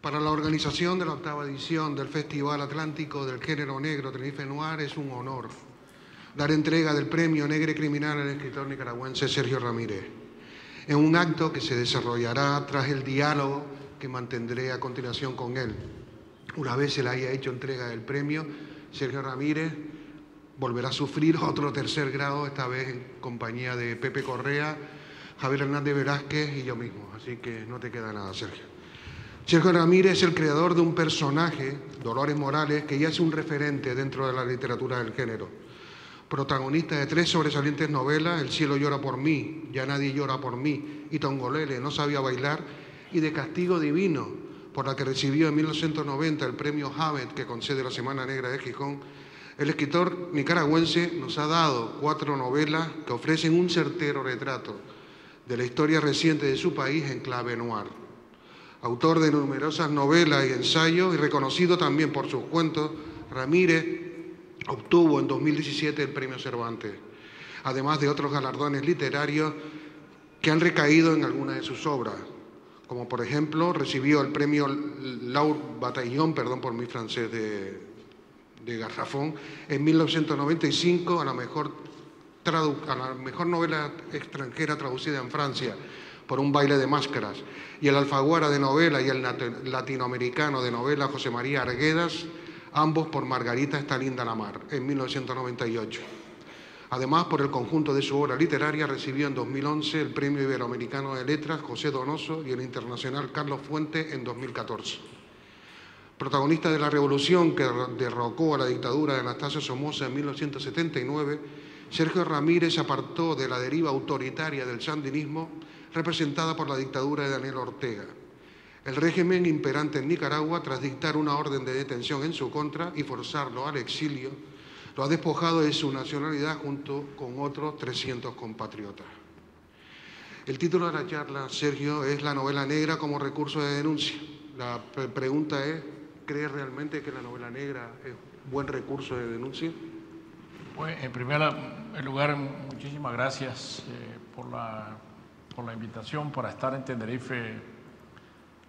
Para la organización de la 8ª edición del Festival Atlántico del Género Negro Tenerife Noir es un honor dar entrega del premio Negre Criminal al escritor nicaragüense Sergio Ramírez, en un acto que se desarrollará tras el diálogo que mantendré a continuación con él. Una vez se le haya hecho entrega del premio, Sergio Ramírez volverá a sufrir otro tercer grado, esta vez en compañía de Pepe Correa, Javier Hernández Velázquez y yo mismo. Así que no te queda nada, Sergio. Sergio Ramírez es el creador de un personaje, Dolores Morales, que ya es un referente dentro de la literatura del género. Protagonista de 3 sobresalientes novelas, El cielo llora por mí, Ya nadie llora por mí y Tongolele no sabía bailar, y de Castigo divino, por la que recibió en 1990 el premio Hamed que concede la Semana Negra de Gijón. El escritor nicaragüense nos ha dado 4 novelas que ofrecen un certero retrato de la historia reciente de su país en clave noir. Autor de numerosas novelas y ensayos y reconocido también por sus cuentos, Ramírez obtuvo en 2017 el Premio Cervantes, además de otros galardones literarios que han recaído en algunas de sus obras, como por ejemplo recibió el Premio Laure Bataillon, perdón por mi francés de garrafón, en 1995 a la mejor novela extranjera traducida en Francia, por Un baile de máscaras, y el Alfaguara de novela y el latinoamericano de novela José María Arguedas, ambos por Margarita está linda la mar, en 1998. Además, por el conjunto de su obra literaria, recibió en 2011 el Premio Iberoamericano de Letras José Donoso y el Internacional Carlos Fuentes en 2014. Protagonista de la revolución que derrocó a la dictadura de Anastasio Somoza en 1979, Sergio Ramírez se apartó de la deriva autoritaria del sandinismo representada por la dictadura de Daniel Ortega. El régimen imperante en Nicaragua, tras dictar una orden de detención en su contra y forzarlo al exilio, lo ha despojado de su nacionalidad junto con otros 300 compatriotas. El título de la charla, Sergio, es La novela negra como recurso de denuncia. La pregunta es, ¿crees realmente que la novela negra es un buen recurso de denuncia? Pues, en primer lugar, muchísimas gracias por la invitación para estar en Tenerife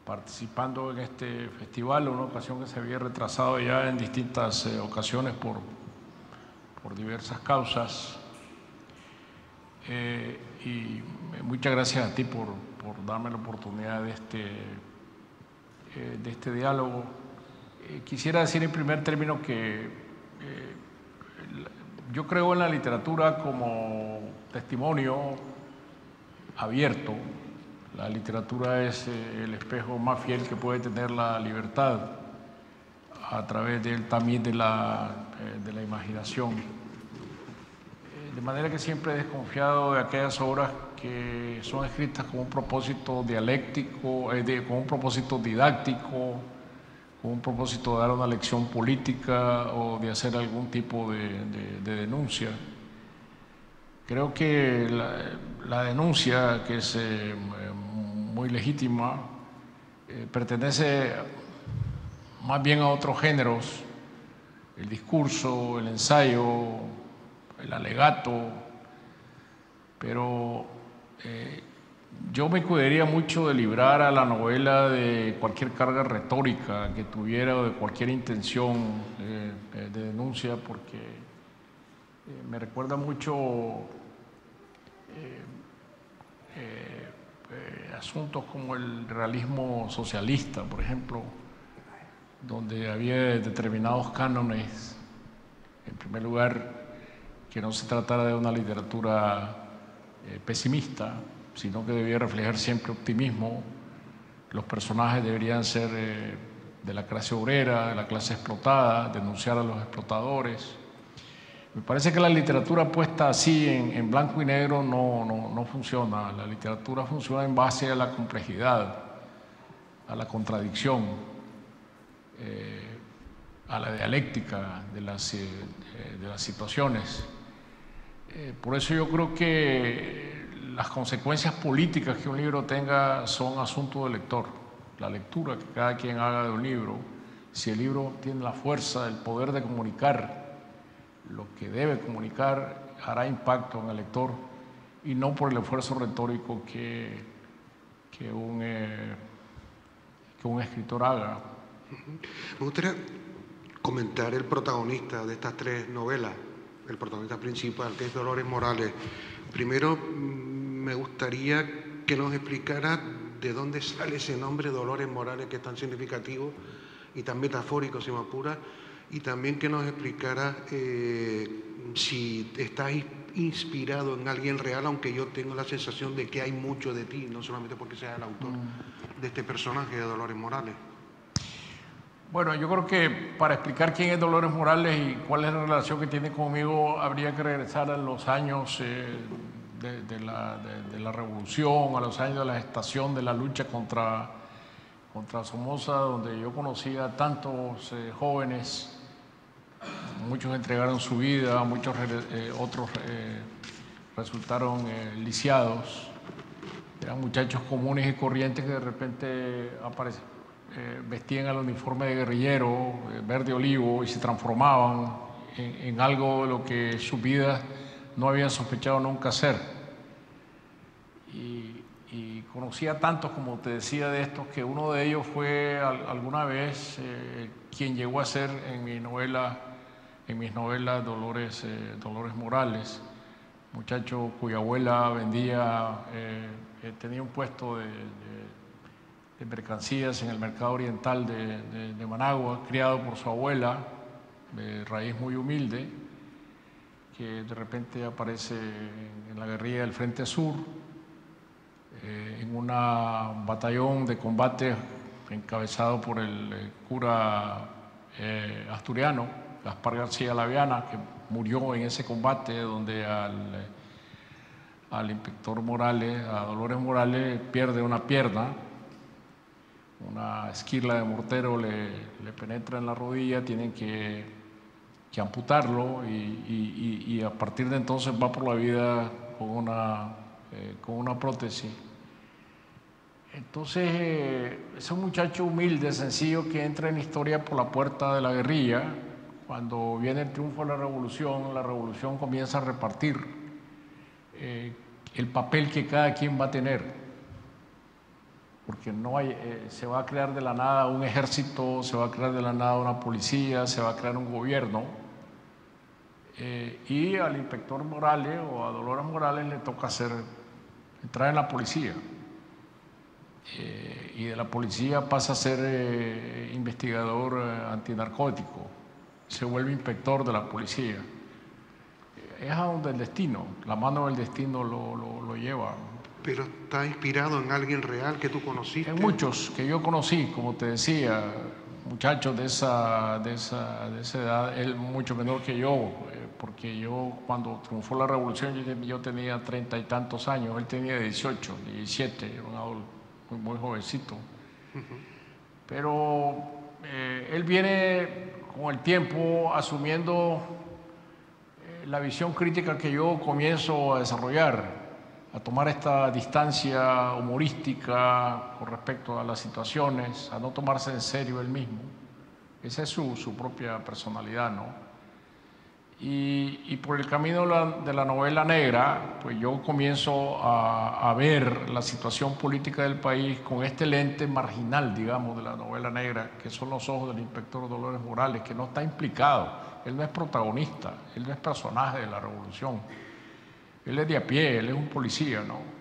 participando en este festival, una ocasión que se había retrasado ya en distintas ocasiones por diversas causas. Y muchas gracias a ti por darme la oportunidad de este diálogo. Quisiera decir en primer término que yo creo en la literatura como testimonio abierto. La literatura es el espejo más fiel que puede tener la libertad a través también de la imaginación. De manera que siempre he desconfiado de aquellas obras que son escritas con un propósito dialéctico, con un propósito didáctico, con un propósito de dar una lección política o de hacer algún tipo de denuncia. Creo que la denuncia, que es muy legítima, pertenece más bien a otros géneros: el discurso, el ensayo, el alegato, pero yo me cuidaría mucho de librar a la novela de cualquier carga retórica que tuviera o de cualquier intención de denuncia, porque me recuerda mucho asuntos como el realismo socialista, por ejemplo, donde había determinados cánones. En primer lugar, que no se tratara de una literatura pesimista, sino que debía reflejar siempre optimismo. Los personajes deberían ser de la clase obrera, de la clase explotada, denunciar a los explotadores. Me parece que la literatura puesta así en blanco y negro no funciona. La literatura funciona en base a la complejidad, a la contradicción, a la dialéctica de las situaciones. Por eso yo creo que las consecuencias políticas que un libro tenga son asunto del lector. La lectura que cada quien haga de un libro, si el libro tiene la fuerza, el poder de comunicar lo que debe comunicar, hará impacto en el lector, y no por el esfuerzo retórico que un escritor haga. Me gustaría comentar el protagonista de estas tres novelas, el protagonista principal, que es Dolores Morales. Primero, me gustaría que nos explicara de dónde sale ese nombre Dolores Morales, que es tan significativo y tan metafórico, si me apura, y también que nos explicara si está inspirado en alguien real, aunque yo tengo la sensación de que hay mucho de ti, no solamente porque seas el autor de este personaje de Dolores Morales. Bueno, yo creo que para explicar quién es Dolores Morales y cuál es la relación que tiene conmigo, habría que regresar a los años de la revolución, a los años de la gestación de la lucha contra Somoza, donde yo conocía a tantos jóvenes. Muchos entregaron su vida, muchos otros resultaron lisiados. Eran muchachos comunes y corrientes que de repente vestían el uniforme de guerrillero, verde olivo, y se transformaban en algo de lo que sus vidas no habían sospechado nunca ser. Y conocí a tantos, como te decía, de estos, que uno de ellos fue alguna vez quien llegó a ser en mis novelas Dolores Morales, muchacho cuya abuela tenía un puesto de mercancías en el mercado oriental de Managua, criado por su abuela, de raíz muy humilde, que de repente aparece en la guerrilla del Frente Sur, en un batallón de combate encabezado por el cura asturiano, Gaspar García Laviana, que murió en ese combate, donde al inspector Morales, a Dolores Morales, pierde una pierna, una esquirla de mortero le penetra en la rodilla, tienen que amputarlo y a partir de entonces va por la vida con una prótesis. Entonces, es un muchacho humilde, sencillo, que entra en la historia por la puerta de la guerrilla. Cuando viene el triunfo de la revolución comienza a repartir el papel que cada quien va a tener, porque se va a crear de la nada un ejército, se va a crear de la nada una policía, se va a crear un gobierno, y al inspector Morales o a Dolores Morales le toca entrar en la policía. Y de la policía pasa a ser investigador antinarcótico, se vuelve inspector de la policía. Es a donde el destino, la mano del destino lo lleva. Pero está inspirado en alguien real que tú conociste. En muchos que yo conocí, como te decía, muchachos de esa edad, él mucho menor que yo, porque yo cuando triunfó la revolución yo tenía 30 y tantos años, él tenía 18, 17, era un adulto muy jovencito. Pero él viene con el tiempo asumiendo la visión crítica que yo comienzo a desarrollar, a tomar esta distancia humorística con respecto a las situaciones, a no tomarse en serio él mismo. Esa es su propia personalidad, ¿no? Y por el camino de la novela negra, pues yo comienzo a ver la situación política del país con este lente marginal, digamos, de la novela negra, que son los ojos del inspector Dolores Morales, que no está implicado, él no es protagonista, él no es personaje de la revolución, él es de a pie, él es un policía, ¿no?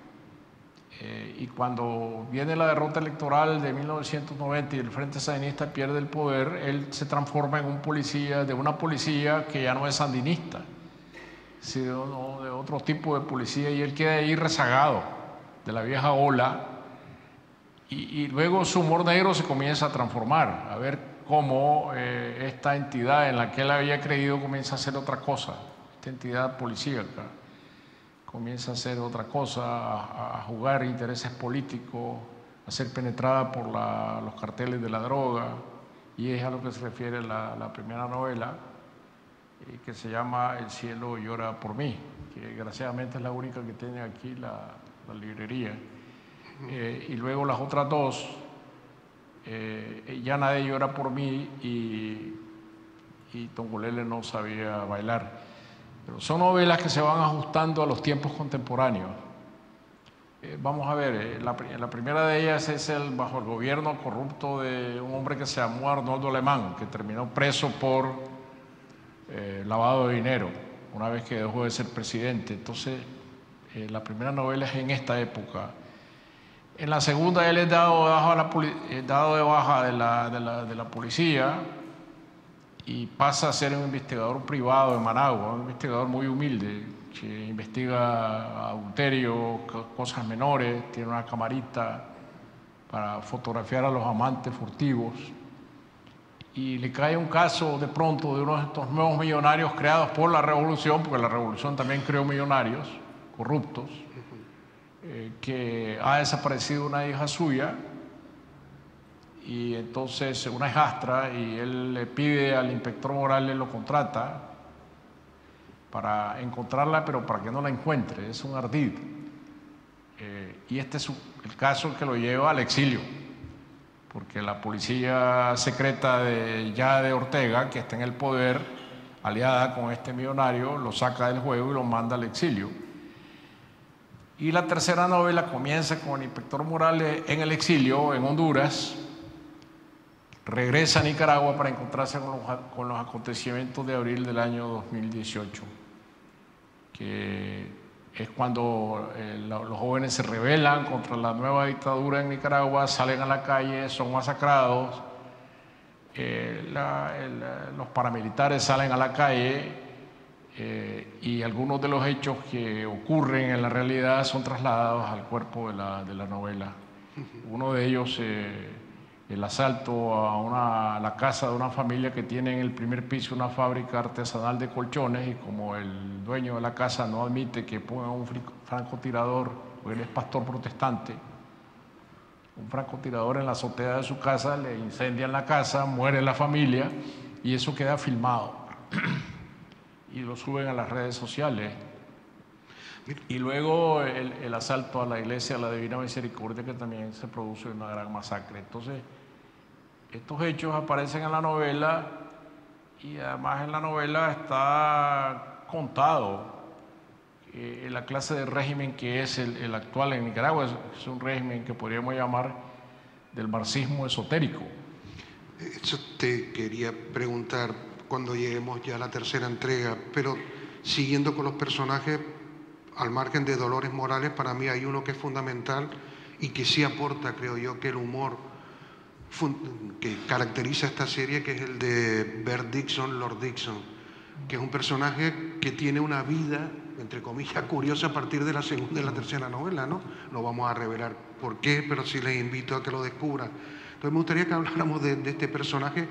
Y cuando viene la derrota electoral de 1990 y el Frente Sandinista pierde el poder, él se transforma en un policía, de una policía que ya no es sandinista, sino de otro tipo de policía, y él queda ahí rezagado de la vieja ola, y luego su humor negro se comienza a transformar, a ver cómo esta entidad en la que él había creído comienza a hacer otra cosa, esta entidad policíaca comienza a hacer otra cosa, a jugar intereses políticos, a ser penetrada por los carteles de la droga, y es a lo que se refiere la primera novela, que se llama El cielo llora por mí, que desgraciadamente es la única que tiene aquí la librería. Y luego las otras dos, Ya nadie llora por mí y Tongolele no sabía bailar. Pero son novelas que se van ajustando a los tiempos contemporáneos. Vamos a ver, la primera de ellas es bajo el gobierno corrupto de un hombre que se llamó Arnoldo Alemán, que terminó preso por lavado de dinero, una vez que dejó de ser presidente. Entonces, la primera novela es en esta época. En la segunda, él es dado de baja de la policía y pasa a ser un investigador privado en Managua, un investigador muy humilde, que investiga adulterio, cosas menores, tiene una camarita para fotografiar a los amantes furtivos. Y le cae un caso de pronto de uno de estos nuevos millonarios creados por la revolución, porque la revolución también creó millonarios corruptos, que ha desaparecido una hija suya, y entonces una hijastra, y él le pide al inspector Morales, lo contrata para encontrarla, pero para que no la encuentre, es un ardid. Y este es el caso que lo lleva al exilio, porque la policía secreta de Ortega, que está en el poder, aliada con este millonario, lo saca del juego y lo manda al exilio. Y la tercera novela comienza con el inspector Morales en el exilio, en Honduras, regresa a Nicaragua para encontrarse con los acontecimientos de abril del año 2018, que es cuando los jóvenes se rebelan contra la nueva dictadura en Nicaragua, salen a la calle, son masacrados, los paramilitares salen a la calle, y algunos de los hechos que ocurren en la realidad son trasladados al cuerpo de la novela. Uno de ellos, el asalto a la casa de una familia que tiene en el primer piso una fábrica artesanal de colchones, y como el dueño de la casa no admite que pongan un francotirador, porque él es pastor protestante, un francotirador en la azotea de su casa, le incendian la casa, muere la familia, y eso queda filmado y lo suben a las redes sociales. Y luego el asalto a la iglesia de la Divina Misericordia, que también se produce una gran masacre. Entonces, estos hechos aparecen en la novela, y además en la novela está contado la clase de régimen que es el actual en Nicaragua. Es un régimen que podríamos llamar del marxismo esotérico. Eso te quería preguntar cuando lleguemos ya a la tercera entrega, pero siguiendo con los personajes, al margen de Dolores Morales, para mí hay uno que es fundamental y que sí aporta, creo yo, que el humor que caracteriza esta serie, que es el de Bert Dixon, Lord Dixon, que es un personaje que tiene una vida, entre comillas, curiosa a partir de la segunda y la tercera novela, ¿no? No vamos a revelar por qué, pero sí les invito a que lo descubran. Entonces me gustaría que habláramos de este personaje,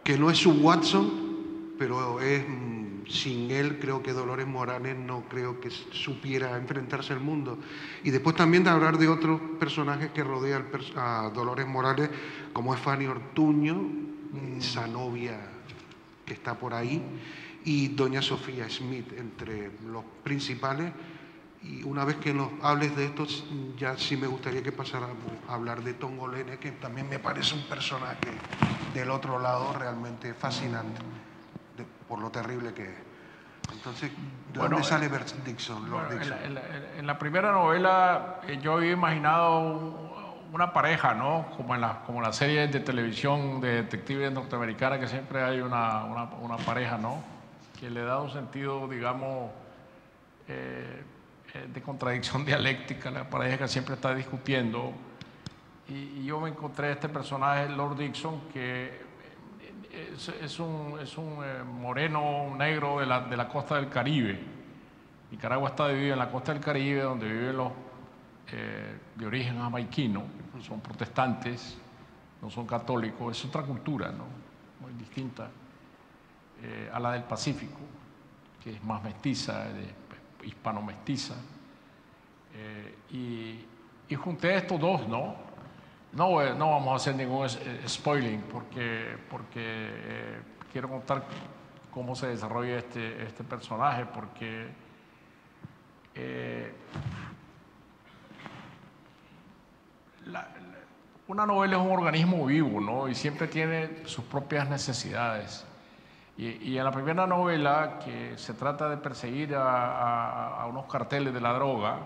que no es su Watson, pero es, sin él creo que Dolores Morales no creo que supiera enfrentarse al mundo. Y después también de hablar de otros personajes que rodean a Dolores Morales, como es Fanny Ortuño, esa novia que está por ahí, y doña Sofía Smith, entre los principales. Y una vez que nos hables de esto, ya sí me gustaría que pasáramos a hablar de Tongolele, que también me parece un personaje del otro lado realmente fascinante, por lo terrible que es. Entonces, ¿de dónde sale Bert Dixon, Lord Dixon? En la primera novela yo había imaginado una pareja, ¿no? Como en las series de televisión de detectives norteamericanas, que siempre hay una pareja, ¿no? Que le da un sentido, digamos, de contradicción dialéctica, la pareja que siempre está discutiendo. Y yo me encontré este personaje, Lord Dixon, que es un moreno negro de la costa del Caribe. Nicaragua está dividida en la costa del Caribe, donde viven los de origen jamaiquino, son protestantes, no son católicos, es otra cultura, ¿no? Muy distinta a la del Pacífico, que es más mestiza, hispano-mestiza. Y junté a estos dos, ¿no? No vamos a hacer ningún spoiling, porque quiero contar cómo se desarrolla este personaje, porque una novela es un organismo vivo, ¿no? Y siempre tiene sus propias necesidades. Y en la primera novela, que se trata de perseguir a unos carteles de la droga,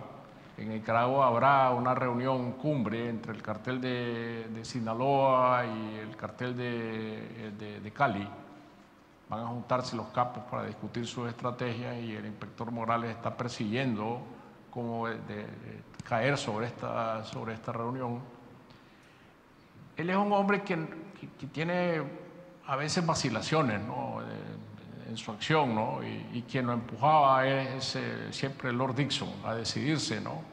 en Nicaragua habrá una reunión cumbre entre el cartel de Sinaloa y el cartel de Cali. Van a juntarse los capos para discutir sus estrategias y el inspector Morales está persiguiendo cómo caer sobre esta reunión. Él es un hombre que tiene a veces vacilaciones, ¿no?, en su acción, ¿no? Y quien lo empujaba es siempre Lord Dixon a decidirse, ¿no?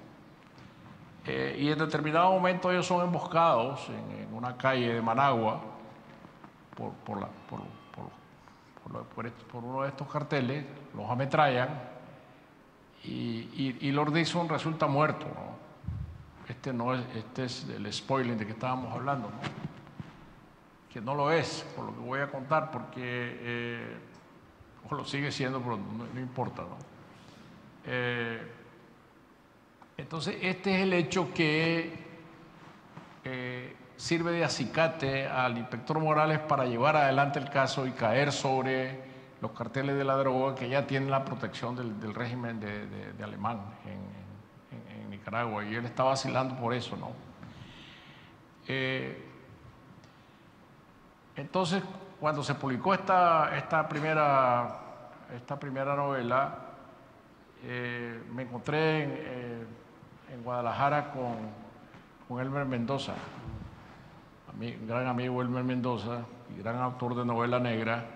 Y en determinado momento ellos son emboscados en una calle de Managua por uno de estos carteles, los ametrallan y Lord Dixon resulta muerto, ¿no? Este es el spoiling de que estábamos hablando, ¿no? Que no lo es, por lo que voy a contar, porque o lo sigue siendo, pero no importa, ¿no? Entonces, este es el hecho que sirve de acicate al inspector Morales para llevar adelante el caso y caer sobre los carteles de la droga que ya tienen la protección del régimen de Alemán en Nicaragua, y él está vacilando por eso, ¿no? Entonces, cuando se publicó esta primera novela, me encontré en Guadalajara con Elmer Mendoza, un gran amigo Elmer Mendoza, y gran autor de novela negra,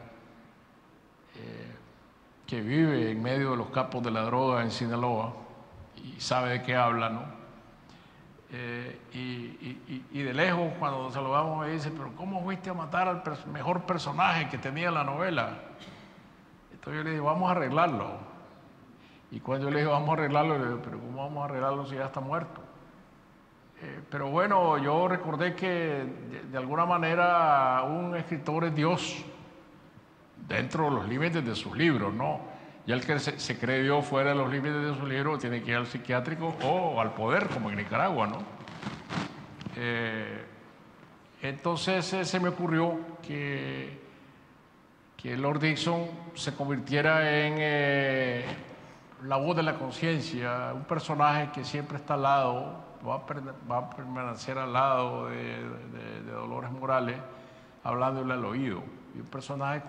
que vive en medio de los capos de la droga en Sinaloa y sabe de qué habla, ¿no? Y de lejos, cuando nos saludamos, me dice: pero ¿cómo fuiste a matar al mejor personaje que tenía la novela? Entonces yo le digo: vamos a arreglarlo. Y cuando yo le digo vamos a arreglarlo, le digo: pero ¿cómo vamos a arreglarlo si ya está muerto? Pero bueno, yo recordé que de alguna manera un escritor es Dios dentro de los límites de sus libros, ¿no? Y el que se cree Dios fuera de los límites de sus libros tiene que ir al psiquiátrico o al poder, como en Nicaragua, ¿no? Entonces se me ocurrió que Lord Dixon se convirtiera en la voz de la conciencia, un personaje que siempre está al lado, va a permanecer al lado de Dolores Morales, hablándole al oído, y un personaje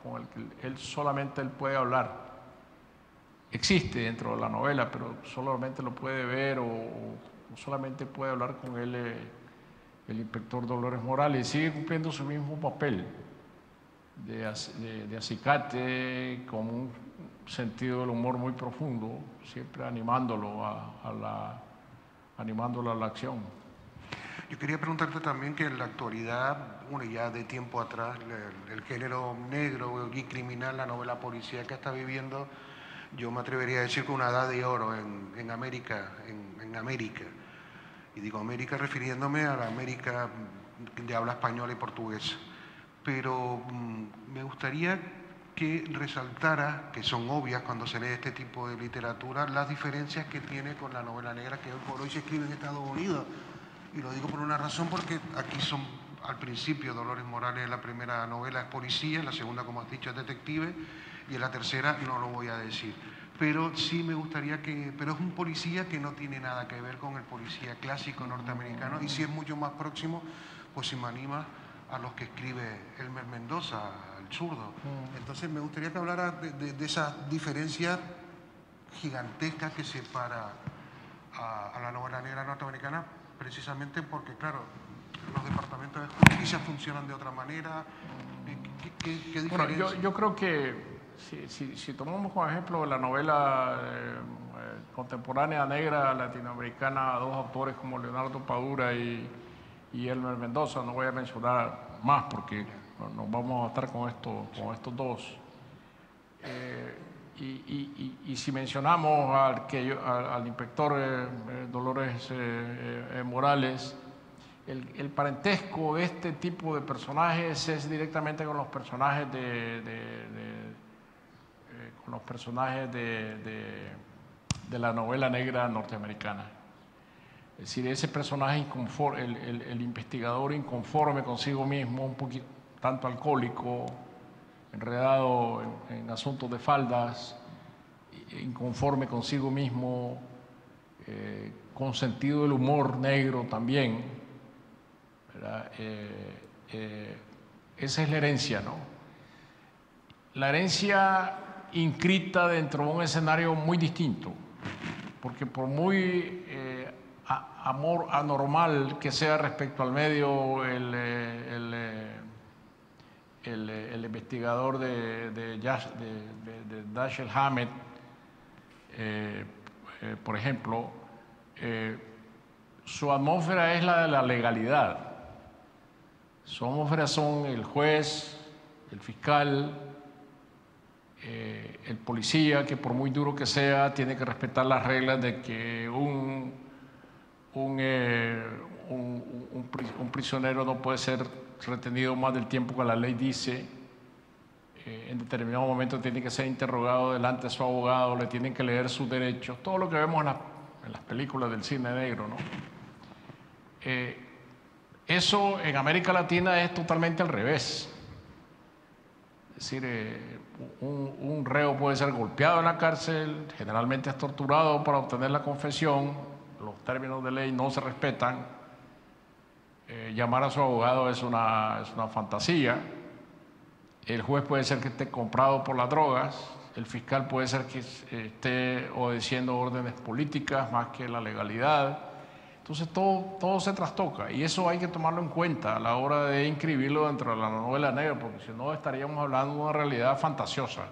con el que solamente él puede hablar. Existe dentro de la novela, pero solamente lo puede ver o solamente puede hablar con él el inspector Dolores Morales, y sigue cumpliendo su mismo papel de acicate, con un sentido del humor muy profundo, siempre animándolo a la acción. Yo quería preguntarte también que en la actualidad, bueno, ya de tiempo atrás, el género negro y criminal, la novela policíaca está viviendo, yo me atrevería a decir, que una edad de oro en América, en América. Y digo América refiriéndome a la América de habla española y portuguesa. Pero me gustaría que resaltara, que son obvias cuando se lee este tipo de literatura, las diferencias que tiene con la novela negra que hoy por hoy se escribe en Estados Unidos. Y lo digo por una razón, porque aquí son, al principio, Dolores Morales en la primera novela es policía, en la segunda, como has dicho, es detective, y en la tercera no lo voy a decir. Pero sí me gustaría pero es un policía que no tiene nada que ver con el policía clásico norteamericano, y si es mucho más próximo, pues si me anima, a los que escribe Elmer Mendoza, el zurdo. Entonces me gustaría que hablara de esa diferencia gigantesca que separa a la novela negra norteamericana, precisamente porque, claro, los departamentos de justicia funcionan de otra manera. ¿Qué diferencia? Bueno, yo creo que si tomamos como ejemplo la novela contemporánea negra latinoamericana, dos autores como Leonardo Padura y Elmer Mendoza, no voy a mencionar más porque nos vamos a estar con estos dos. Y si mencionamos al inspector Dolores Morales, el parentesco de este tipo de personajes es directamente con los personajes de la novela negra norteamericana. Es decir, ese personaje el investigador inconforme consigo mismo, un poquito tanto alcohólico, enredado en asuntos de faldas, inconforme consigo mismo, con sentido del humor negro también, ¿verdad? Esa es la herencia, ¿no? La herencia inscrita dentro de un escenario muy distinto, porque por muy amor anormal que sea respecto al medio el investigador de Dashiell Hammett, por ejemplo, su atmósfera es la de la legalidad. Su atmósfera son el juez, el fiscal, el policía, que por muy duro que sea, tiene que respetar las reglas de que un prisionero no puede ser retenido más del tiempo que la ley dice. En determinado momento tiene que ser interrogado delante de su abogado, le tienen que leer sus derechos, todo lo que vemos en las películas del cine negro, ¿no? Eso en América Latina es totalmente al revés. Es decir, un reo puede ser golpeado en la cárcel, generalmente es torturado para obtener la confesión, los términos de ley no se respetan, llamar a su abogado es una fantasía, el juez puede ser que esté comprado por las drogas, el fiscal puede ser que esté obedeciendo órdenes políticas más que la legalidad. Entonces todo se trastoca y eso hay que tomarlo en cuenta a la hora de inscribirlo dentro de la novela negra, porque si no estaríamos hablando de una realidad fantasiosa.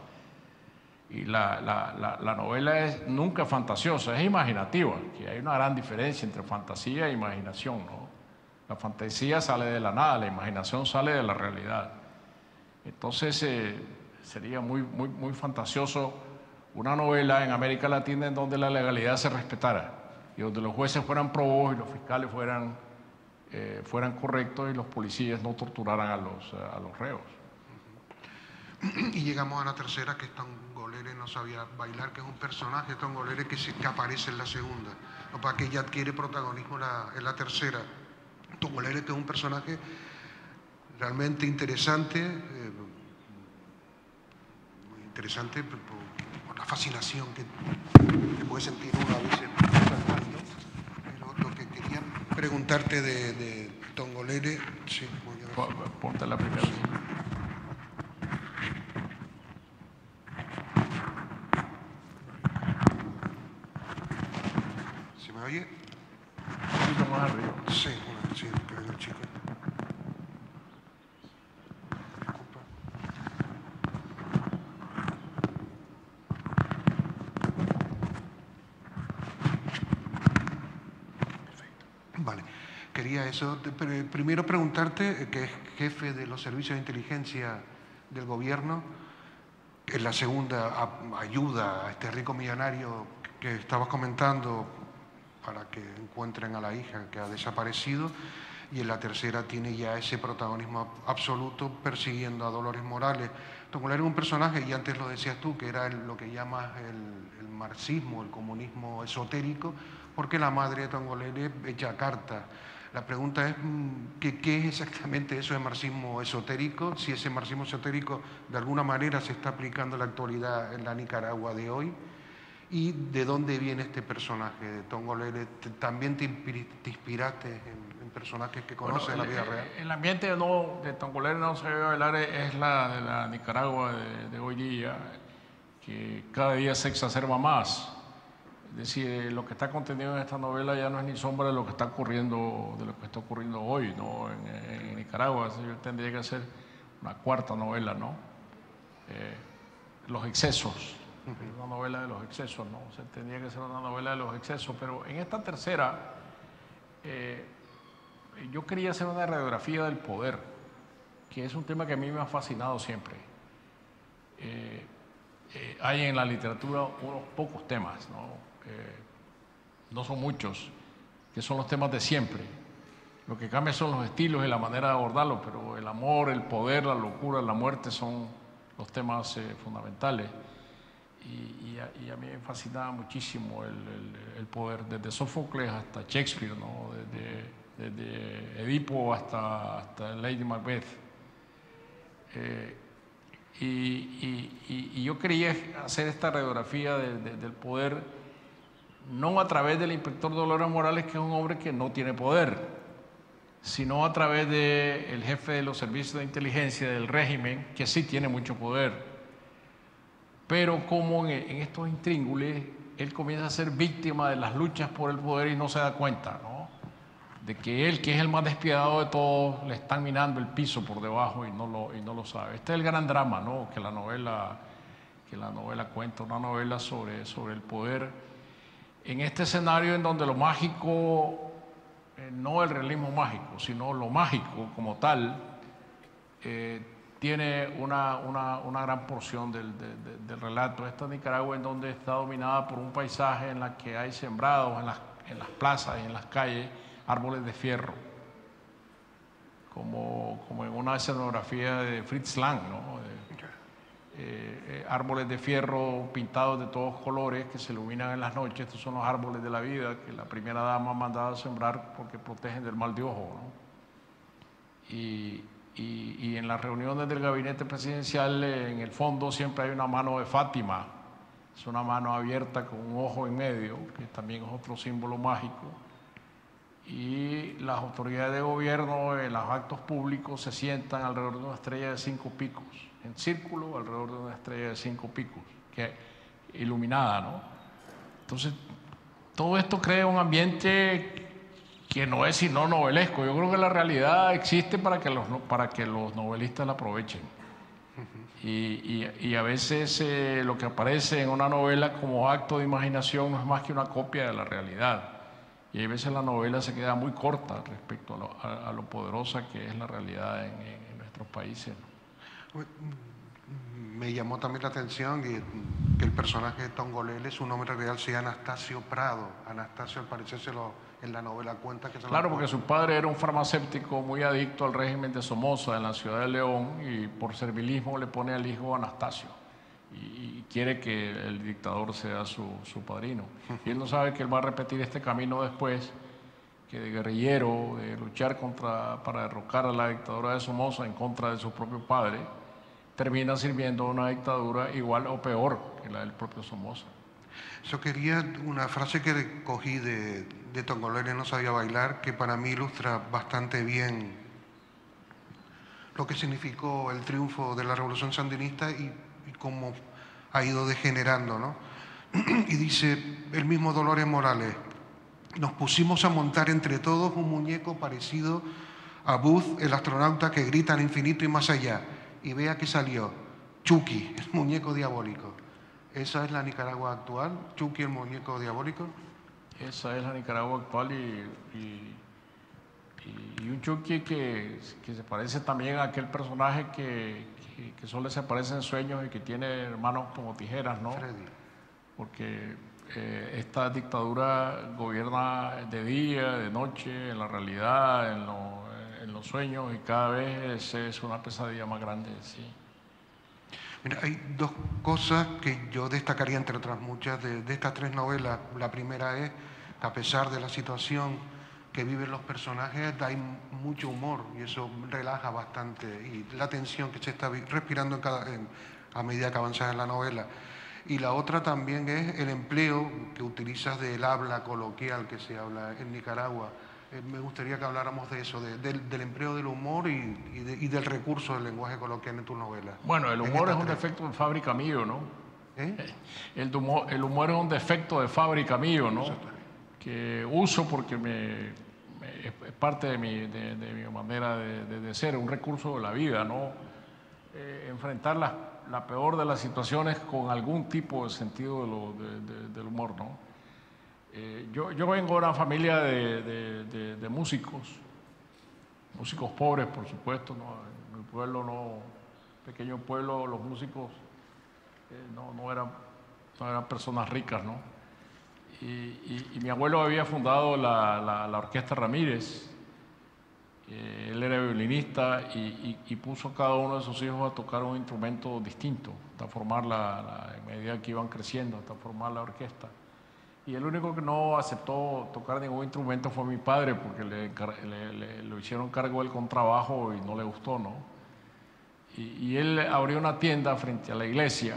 Y la novela nunca es fantasiosa, es imaginativa, que hay una gran diferencia entre fantasía e imaginación, ¿no? La fantasía sale de la nada, la imaginación sale de la realidad. Entonces sería muy fantasioso una novela en América Latina en donde la legalidad se respetara y donde los jueces fueran probos y los fiscales fueran correctos y los policías no torturaran a los reos. Y llegamos a la tercera, que es Tongolele no sabía bailar, que es un personaje de Tongolele que aparece en la segunda, lo para que ella adquiere protagonismo en la tercera. Tongolele, que es un personaje realmente interesante, muy interesante por la fascinación que puede sentir uno a veces. Pero lo que quería preguntarte de Tongolele, sí, voy a ver. Ponte la primera. ¿Se me oye? Un poquito más arriba. Sí, sí, pero el chico. Disculpa. Perfecto. Vale. Quería eso. Primero preguntarte, que es jefe de los servicios de inteligencia del gobierno, en la segunda ayuda a este rico millonario que estabas comentando para que encuentren a la hija que ha desaparecido, y en la tercera tiene ya ese protagonismo absoluto persiguiendo a Dolores Morales. Tongolele es un personaje, y antes lo decías tú, que era lo que llamas el marxismo, el comunismo esotérico, porque la madre de Tongolele echa carta. La pregunta es, ¿qué es exactamente eso de marxismo esotérico? Si ese marxismo esotérico de alguna manera se está aplicando en la actualidad en la Nicaragua de hoy. ¿Y de dónde viene este personaje de Tongolele? ¿También te inspiraste en personajes que conoces de la vida real? El ambiente de Tongolele no se debe bailar es la de la Nicaragua de hoy día, que cada día se exacerba más. Es decir, lo que está contenido en esta novela ya no es ni sombra de lo que está ocurriendo, hoy, ¿no? En Nicaragua. Yo tendría que hacer una cuarta novela, ¿no? Los excesos. Una novela de los excesos, ¿no? O sea, tendría que ser una novela de los excesos, pero en esta tercera yo quería hacer una radiografía del poder, que es un tema que a mí me ha fascinado siempre. Hay en la literatura unos pocos temas, ¿no? No son muchos, que son los temas de siempre. Lo que cambia son los estilos y la manera de abordarlos, pero el amor, el poder, la locura, la muerte son los temas fundamentales. Y a mí me fascinaba muchísimo el poder, desde Sófocles hasta Shakespeare, ¿no? Desde Edipo hasta Lady Macbeth. Y yo quería hacer esta radiografía del poder no a través del inspector Dolores Morales, que es un hombre que no tiene poder, sino a través del jefe de los servicios de inteligencia del régimen, que sí tiene mucho poder. Pero como en estos intríngulis, él comienza a ser víctima de las luchas por el poder y no se da cuenta, ¿no?, de que él, que es el más despiadado de todos, le están minando el piso por debajo y no lo sabe. Este es el gran drama, ¿no?, que la novela cuenta, una novela sobre el poder, en este escenario en donde lo mágico, no el realismo mágico, sino lo mágico como tal, tiene una gran porción del relato. Esta Nicaragua en donde está dominada por un paisaje en la que hay sembrados en las plazas y en las calles árboles de fierro, como en una escenografía de Fritz Lang, ¿no?, árboles de fierro pintados de todos colores que se iluminan en las noches. Estos son los árboles de la vida que la primera dama ha mandado a sembrar porque protegen del mal de ojo, ¿no? Y en las reuniones del gabinete presidencial, en el fondo siempre hay una mano de Fátima, es una mano abierta con un ojo en medio, que también es otro símbolo mágico. Y las autoridades de gobierno en los actos públicos se sientan alrededor de una estrella de 5 picos, en círculo alrededor de una estrella de 5 picos, iluminada, ¿no? Entonces, todo esto crea un ambiente que no es sino novelesco. Yo creo que la realidad existe para que los novelistas la aprovechen. Y a veces lo que aparece en una novela como acto de imaginación no es más que una copia de la realidad. Y a veces la novela se queda muy corta respecto a lo poderosa que es la realidad en nuestros países, ¿no? Me llamó también la atención que el personaje de Tongolele, su nombre real sea Anastasio Prado. Anastasio, al parecer, en la novela cuenta que se Claro, porque su padre era un farmacéutico muy adicto al régimen de Somoza en la ciudad de León, y por servilismo le pone al hijo Anastasio y quiere que el dictador sea su padrino. Y él no sabe que él va a repetir este camino después, que de guerrillero, de luchar para derrocar a la dictadura de Somoza en contra de su propio padre, termina sirviendo a una dictadura igual o peor que la del propio Somoza. Yo quería una frase que cogí de Tongolele no sabía bailar, que para mí ilustra bastante bien lo que significó el triunfo de la Revolución Sandinista y cómo ha ido degenerando, ¿no? Y dice el mismo Dolores Morales: nos pusimos a montar entre todos un muñeco parecido a Buzz, el astronauta que grita al infinito y más allá. Y vea que salió Chucky, el muñeco diabólico. ¿Esa es la Nicaragua actual? ¿Chucky, el muñeco diabólico? Esa es la Nicaragua actual, y un Chucky que se parece también a aquel personaje que solo se aparece en sueños y que tiene manos como tijeras, ¿no? Freddy. Porque esta dictadura gobierna de día, de noche, en la realidad, en los sueños, y cada vez es una pesadilla más grande, sí. Mira, hay dos cosas que yo destacaría, entre otras muchas, de estas 3 novelas. La primera es que, a pesar de la situación que viven los personajes, hay mucho humor, y eso relaja bastante, y la tensión que se está respirando a medida que avanzas en la novela. Y la otra también es el empleo que utilizas del habla coloquial que se habla en Nicaragua. Me gustaría que habláramos de eso, del empleo del humor y del recurso del lenguaje coloquial en tu novela. Bueno, el humor es un defecto de fábrica mío, ¿no? El humor es un defecto de fábrica mío, ¿no? Que uso porque es parte de mi manera de ser, un recurso de la vida, ¿no? Enfrentar la peor de las situaciones con algún tipo de sentido del humor, ¿no? Yo vengo de una familia de músicos pobres, por supuesto, ¿no? En mi pueblo, pequeño pueblo, los músicos no eran personas ricas, ¿no? Y mi abuelo había fundado la Orquesta Ramírez. Él era violinista y puso a cada uno de sus hijos a tocar un instrumento distinto, hasta formar en medida que iban creciendo, hasta formar la orquesta. Y el único que no aceptó tocar ningún instrumento fue mi padre, porque lo hicieron cargo del contrabajo y no le gustó, ¿no? Y él abrió una tienda frente a la iglesia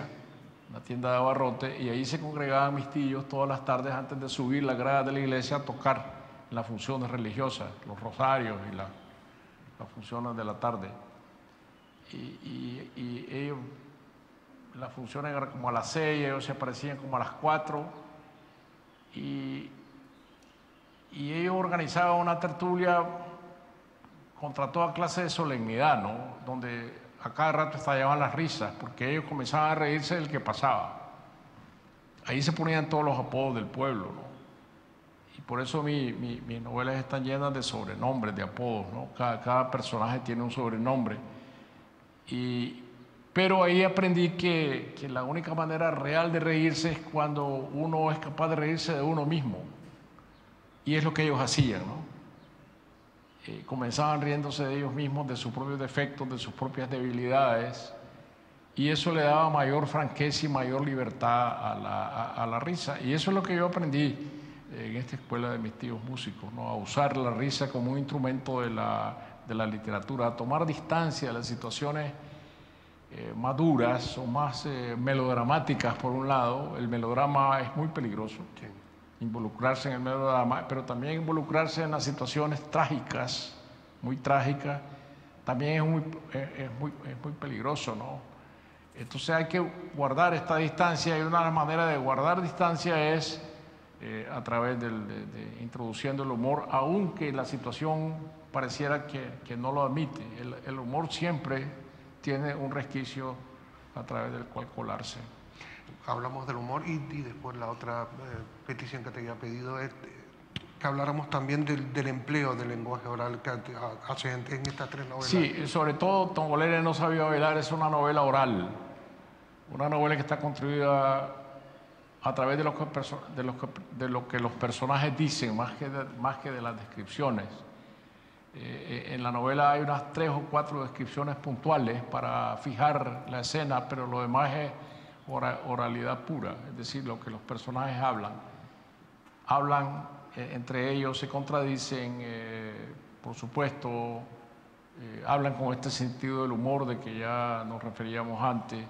una tienda de abarrote, y ahí se congregaban mis tíos todas las tardes antes de subir la grada de la iglesia a tocar las funciones religiosas, los rosarios y las funciones de la tarde. Y ellos, las funciones eran como a las 6, ellos se aparecían como a las 4, y ellos organizaban una tertulia contra toda clase de solemnidad, ¿no? Donde a cada rato estallaban las risas, porque ellos comenzaban a reírse del que pasaba. Ahí se ponían todos los apodos del pueblo, ¿no? Y por eso mis novelas están llenas de sobrenombres, de apodos, ¿no? Cada personaje tiene un sobrenombre. Pero ahí aprendí que la única manera real de reírse es cuando uno es capaz de reírse de uno mismo. Y es lo que ellos hacían, ¿no? Comenzaban riéndose de ellos mismos, de sus propios defectos, de sus propias debilidades, y eso le daba mayor franqueza y mayor libertad a la risa. Y eso es lo que yo aprendí en esta escuela de mis tíos músicos, ¿no? A usar la risa como un instrumento de la literatura, a tomar distancia de las situaciones más duras o más melodramáticas. Por un lado, el melodrama es muy peligroso. Sí. Involucrarse en el melodrama, pero también involucrarse en las situaciones trágicas, muy trágicas, también es muy peligroso, ¿no? Entonces hay que guardar esta distancia, y una manera de guardar distancia es a través de introduciendo el humor, aunque la situación pareciera que no lo admite. El humor siempre tiene un resquicio a través del cual colarse. Hablamos del humor y después la otra petición que te había pedido es que habláramos también del empleo del lenguaje oral que hace en estas tres novelas. Sí, sobre todo Tongolele no sabía bailar es una novela oral, una novela que está construida a través de lo que los personajes dicen, más que de las descripciones. En la novela hay unas 3 o 4 descripciones puntuales para fijar la escena, pero lo demás es oralidad pura, es decir, lo que los personajes hablan entre ellos, se contradicen, por supuesto, hablan con este sentido del humor de que ya nos referíamos antes.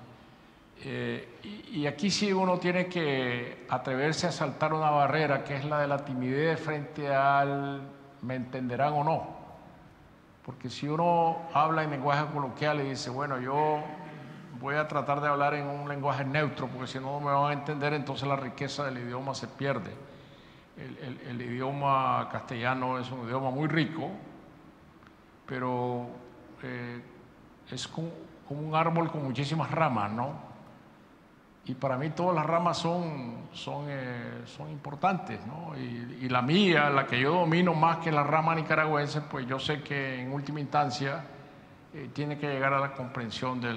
Y aquí sí uno tiene que atreverse a saltar una barrera, que es la de la timidez frente al ¿me entenderán o no? Porque si uno habla en lenguaje coloquial y dice, bueno, yo voy a tratar de hablar en un lenguaje neutro, porque si no me van a entender, entonces la riqueza del idioma se pierde. El idioma castellano es un idioma muy rico, pero es como un árbol con muchísimas ramas, ¿no? Y para mí todas las ramas son importantes, ¿no? Y la mía, la que yo domino más que la rama nicaragüense, pues yo sé que en última instancia tiene que llegar a la comprensión de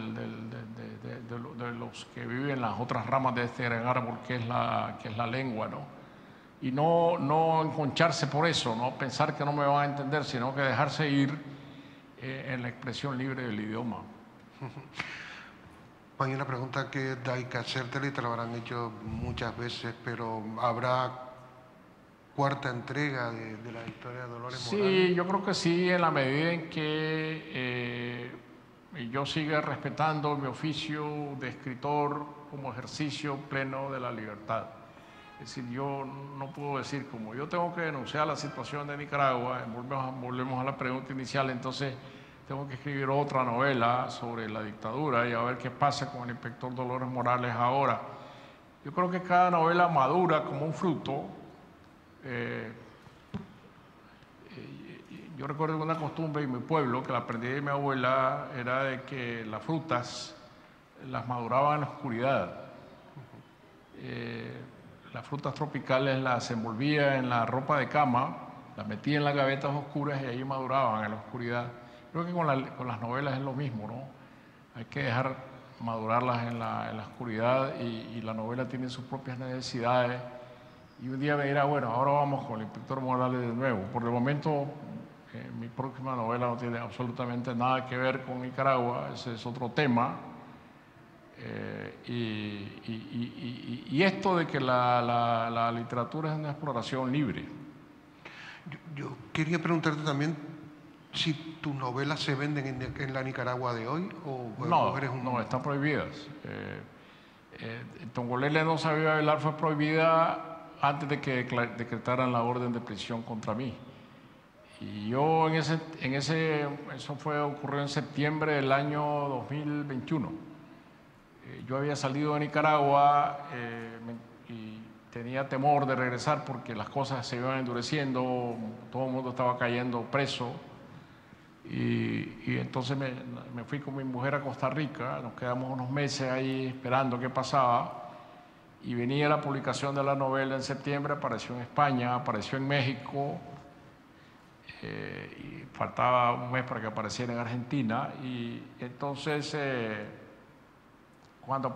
los que viven las otras ramas de este gran árbol que es la lengua, ¿no? Y no enconcharse por eso, no pensar que no me van a entender, sino que dejarse ir en la expresión libre del idioma. Hay una pregunta que hay que hacértela y te lo habrán hecho muchas veces, pero ¿habrá cuarta entrega de la historia de Dolores Morales? Sí, yo creo que sí, en la medida en que yo siga respetando mi oficio de escritor como ejercicio pleno de la libertad. Es decir, yo no puedo decir, como yo tengo que denunciar la situación de Nicaragua, volvemos a la pregunta inicial, entonces tengo que escribir otra novela sobre la dictadura y a ver qué pasa con el inspector Dolores Morales ahora. Yo creo que cada novela madura como un fruto. Yo recuerdo una costumbre en mi pueblo, que la aprendí de mi abuela, era de que las frutas las maduraban en la oscuridad. Las frutas tropicales las envolvía en la ropa de cama, las metía en las gavetas oscuras y ahí maduraban en la oscuridad. Creo que con las novelas es lo mismo, ¿no? Hay que dejar madurarlas en la oscuridad y la novela tiene sus propias necesidades. Y un día me dirá, bueno, ahora vamos con el inspector Morales de nuevo. Por el momento, mi próxima novela no tiene absolutamente nada que ver con Nicaragua, ese es otro tema. Y esto de que la literatura es una exploración libre. Yo quería preguntarte también si tus novelas se venden en la Nicaragua de hoy o no, están prohibidas. Tongolele no sabía bailar fue prohibida antes de que decretaran la orden de prisión contra mí. Y yo eso ocurrió en septiembre del año 2021. Yo había salido de Nicaragua y tenía temor de regresar porque las cosas se iban endureciendo, todo el mundo estaba cayendo preso. Y entonces me fui con mi mujer a Costa Rica, nos quedamos unos meses ahí esperando qué pasaba. Y venía la publicación de la novela en septiembre, apareció en España, apareció en México, y faltaba un mes para que apareciera en Argentina. Y entonces, cuando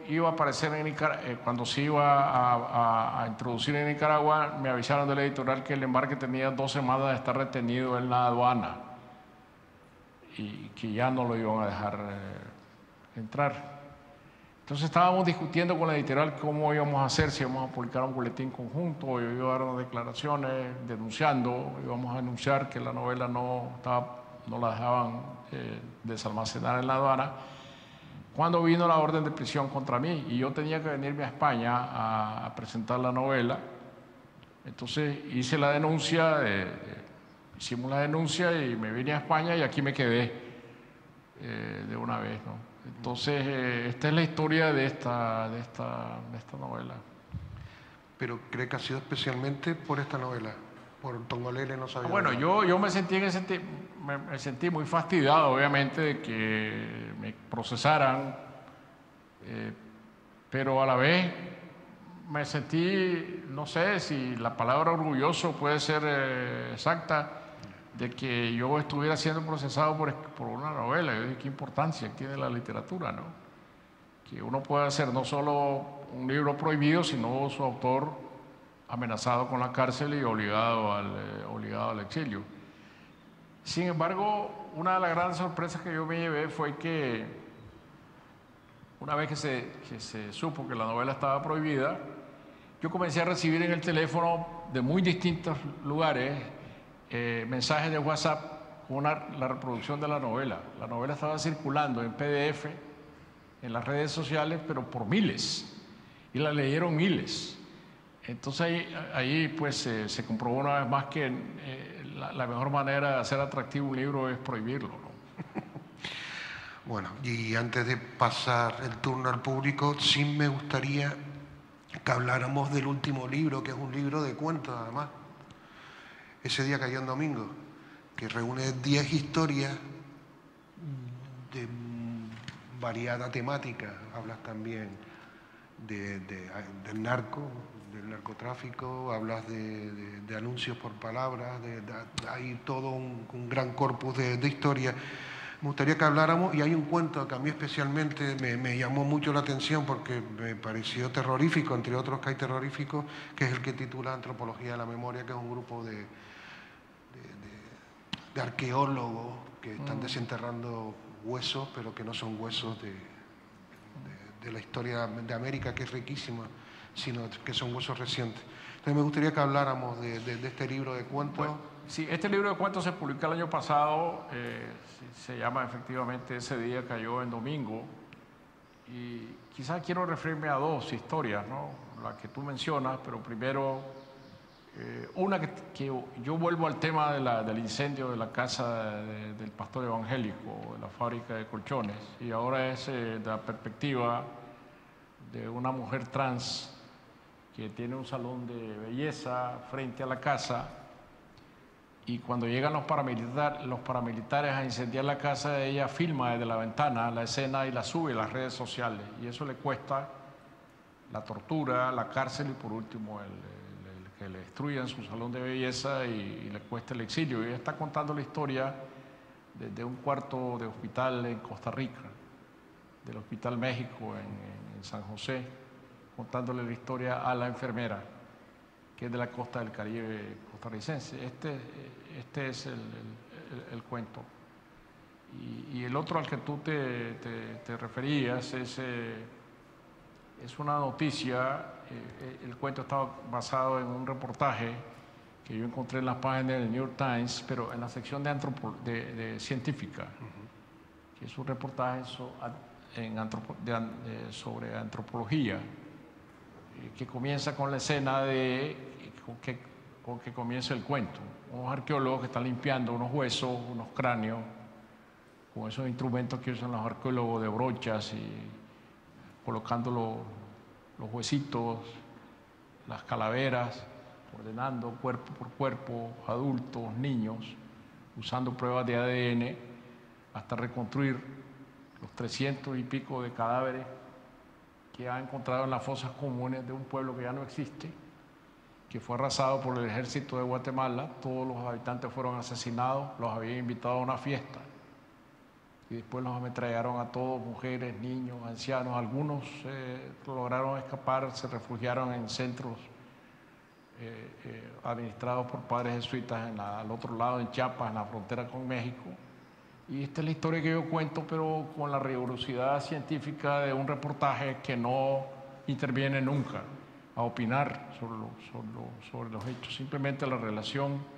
iba a aparecer en Nicaragua, cuando se iba a introducir en Nicaragua, me avisaron del editorial que el embarque tenía 2 semanas de estar retenido en la aduana y que ya no lo iban a dejar entrar. Entonces estábamos discutiendo con la editorial cómo íbamos a hacer, si íbamos a publicar un boletín conjunto, yo iba a dar unas declaraciones denunciando, íbamos a anunciar que la novela no la dejaban desalmacenar en la aduana, cuando vino la orden de prisión contra mí y yo tenía que venirme a España a presentar la novela. Entonces hicimos la denuncia y me vine a España y aquí me quedé de una vez, ¿no? Entonces, esta es la historia de esta novela. ¿Pero cree que ha sido especialmente por esta novela? ¿Por Tongolele no sabía? Bueno, yo me sentí muy fastidiado, obviamente, de que me procesaran, pero a la vez me sentí, no sé si la palabra orgulloso puede ser exacta, de que yo estuviera siendo procesado por una novela. Yo dije, ¿qué importancia tiene la literatura, no? Que uno pueda hacer no solo un libro prohibido, sino su autor amenazado con la cárcel y obligado al exilio. Sin embargo, una de las grandes sorpresas que yo me llevé fue que una vez que se supo que la novela estaba prohibida, yo comencé a recibir en el teléfono de muy distintos lugares mensajes de WhatsApp con la reproducción de la novela. La novela estaba circulando en PDF en las redes sociales, pero por miles, y la leyeron miles. Entonces ahí pues se comprobó una vez más que la mejor manera de hacer atractivo un libro es prohibirlo, ¿no? Bueno, y antes de pasar el turno al público, sí me gustaría que habláramos del último libro, que es un libro de cuentos además. Ese día cayó en domingo, que reúne 10 historias de variada temática. Hablas también del narcotráfico, hablas de anuncios por palabras, hay todo un gran corpus de historias. Me gustaría que habláramos, y hay un cuento que a mí especialmente me llamó mucho la atención porque me pareció terrorífico, entre otros que hay terroríficos, que es el que titula Antropología de la Memoria, que es un grupo de arqueólogos que están desenterrando huesos, pero que no son huesos de la historia de América, que es riquísima, sino que son huesos recientes. Entonces me gustaría que habláramos de este libro de cuentos. Bueno, sí, este libro de cuentos se publicó el año pasado, se llama efectivamente Ese día cayó en domingo, y quizás quiero referirme a 2 historias, ¿no? La que tú mencionas, pero primero una que yo vuelvo al tema del incendio de la casa del pastor evangélico, de la fábrica de colchones, y ahora es de la perspectiva de una mujer trans que tiene un salón de belleza frente a la casa, y cuando llegan los paramilitares a incendiar la casa, ella filma desde la ventana la escena y la sube a las redes sociales, y eso le cuesta la tortura, la cárcel y por último que le destruyan su salón de belleza y le cuesta el exilio. Y ella está contando la historia de un cuarto de hospital en Costa Rica, del Hospital México en San José, contándole la historia a la enfermera, que es de la costa del Caribe costarricense. Este es el cuento. Y el otro al que tú te referías es una noticia. El cuento estaba basado en un reportaje que yo encontré en las páginas del New York Times, pero en la sección de científica, que es un reportaje sobre antropología, que comienza con la escena con que comienza el cuento. Unos arqueólogos que están limpiando unos huesos, unos cráneos, con esos instrumentos que usan los arqueólogos de brochas y colocando los huesitos, las calaveras, ordenando cuerpo por cuerpo, adultos, niños, usando pruebas de ADN hasta reconstruir los 300 y pico de cadáveres que han encontrado en las fosas comunes de un pueblo que ya no existe, que fue arrasado por el ejército de Guatemala. Todos los habitantes fueron asesinados, los habían invitado a una fiesta y después los ametrallaron a todos, mujeres, niños, ancianos. Algunos lograron escapar, se refugiaron en centros administrados por padres jesuitas al otro lado, en Chiapas, en la frontera con México. Y esta es la historia que yo cuento, pero con la rigurosidad científica de un reportaje que no interviene nunca a opinar sobre los hechos, simplemente la relación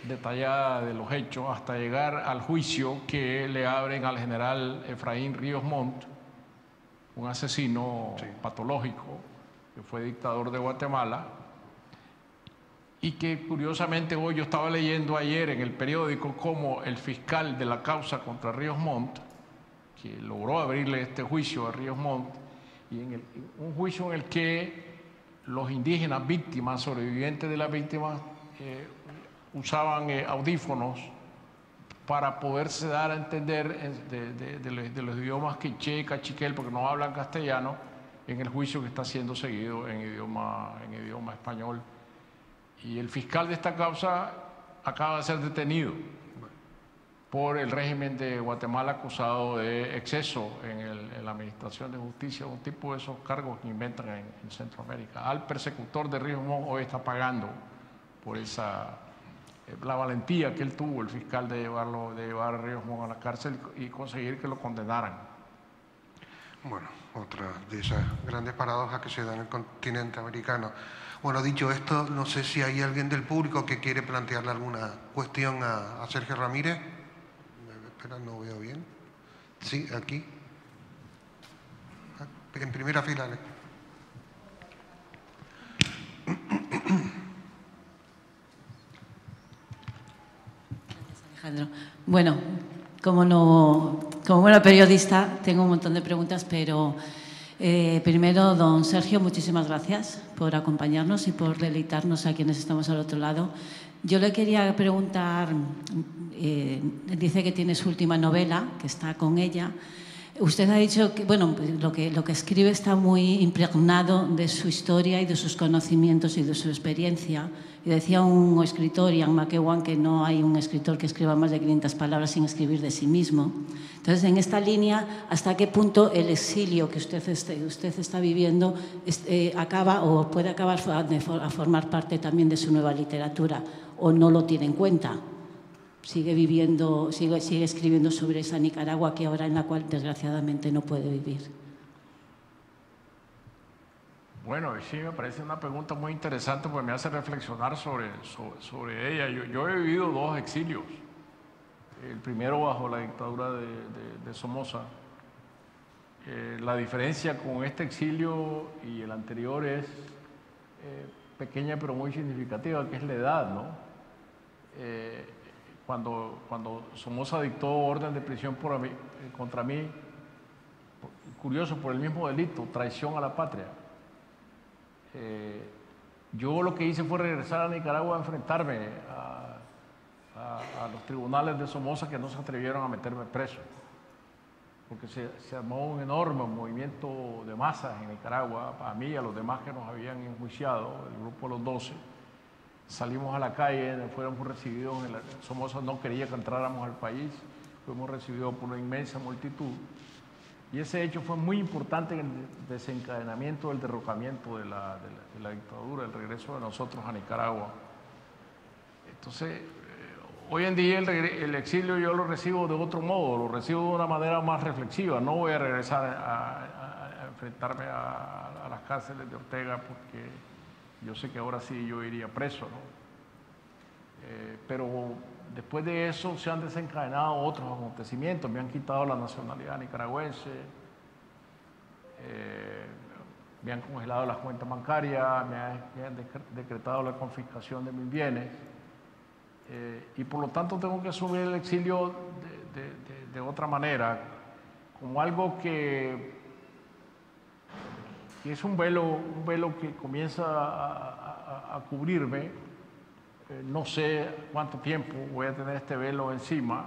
detallada de los hechos hasta llegar al juicio que le abren al general Efraín Ríos Montt, un asesino patológico que fue dictador de Guatemala, y que curiosamente hoy yo estaba leyendo ayer en el periódico cómo el fiscal de la causa contra Ríos Montt, que logró abrirle este juicio a Ríos Montt, y un juicio en el que los indígenas víctimas, sobrevivientes de las víctimas, usaban audífonos para poderse dar a entender de los idiomas quiché, cachiquel, porque no hablan castellano, en el juicio que está siendo seguido en idioma español. Y el fiscal de esta causa acaba de ser detenido por el régimen de Guatemala, acusado de exceso en la administración de justicia, un tipo de esos cargos que inventan en Centroamérica. Al persecutor de Ríos Montt hoy está pagando por la valentía que él tuvo, el fiscal, de llevar a Ríos Montt a la cárcel y conseguir que lo condenaran. Bueno, otra de esas grandes paradojas que se dan en el continente americano. Bueno, dicho esto, no sé si hay alguien del público que quiere plantearle alguna cuestión a Sergio Ramírez. Espera, no veo bien. Sí, aquí. En primera fila. Alejandro. Bueno, como buena periodista tengo un montón de preguntas, pero primero, don Sergio, muchísimas gracias por acompañarnos y por deleitarnos a quienes estamos al otro lado. Yo le quería preguntar, dice que tiene su última novela, que está con ella. Usted ha dicho que, bueno, lo que escribe está muy impregnado de su historia y de sus conocimientos y de su experiencia. Y decía un escritor, Ian McEwan, que no hay un escritor que escriba más de 500 palabras sin escribir de sí mismo. Entonces, en esta línea, ¿hasta qué punto el exilio que usted está viviendo acaba o puede acabar a formar parte también de su nueva literatura, o no lo tiene en cuenta? Sigue escribiendo sobre esa Nicaragua que ahora en la cual desgraciadamente no puede vivir. Bueno, sí, me parece una pregunta muy interesante porque me hace reflexionar sobre ella. Yo he vivido dos exilios. El primero bajo la dictadura de Somoza. La diferencia con este exilio y el anterior es pequeña pero muy significativa, que es la edad, ¿no? Cuando Somoza dictó orden de prisión contra mí, curioso, por el mismo delito, traición a la patria, yo lo que hice fue regresar a Nicaragua a enfrentarme a los tribunales de Somoza, que no se atrevieron a meterme preso, porque se armó un enorme movimiento de masas en Nicaragua. A mí y a los demás que nos habían enjuiciado, el grupo de los 12, salimos a la calle, fuimos recibidos, Somoza no quería que entráramos al país, fuimos recibidos por una inmensa multitud. Y ese hecho fue muy importante en el desencadenamiento del derrocamiento de la dictadura, el regreso de nosotros a Nicaragua. Entonces, hoy en día el exilio yo lo recibo de otro modo, lo recibo de una manera más reflexiva. No voy a regresar a enfrentarme a las cárceles de Ortega, porque yo sé que ahora sí yo iría preso, ¿no? Pero después de eso se han desencadenado otros acontecimientos. Me han quitado la nacionalidad nicaragüense, me han congelado las cuentas bancarias, me han decretado la confiscación de mis bienes, y por lo tanto tengo que asumir el exilio de otra manera, como algo que es un velo que comienza a cubrirme. No sé cuánto tiempo voy a tener este velo encima,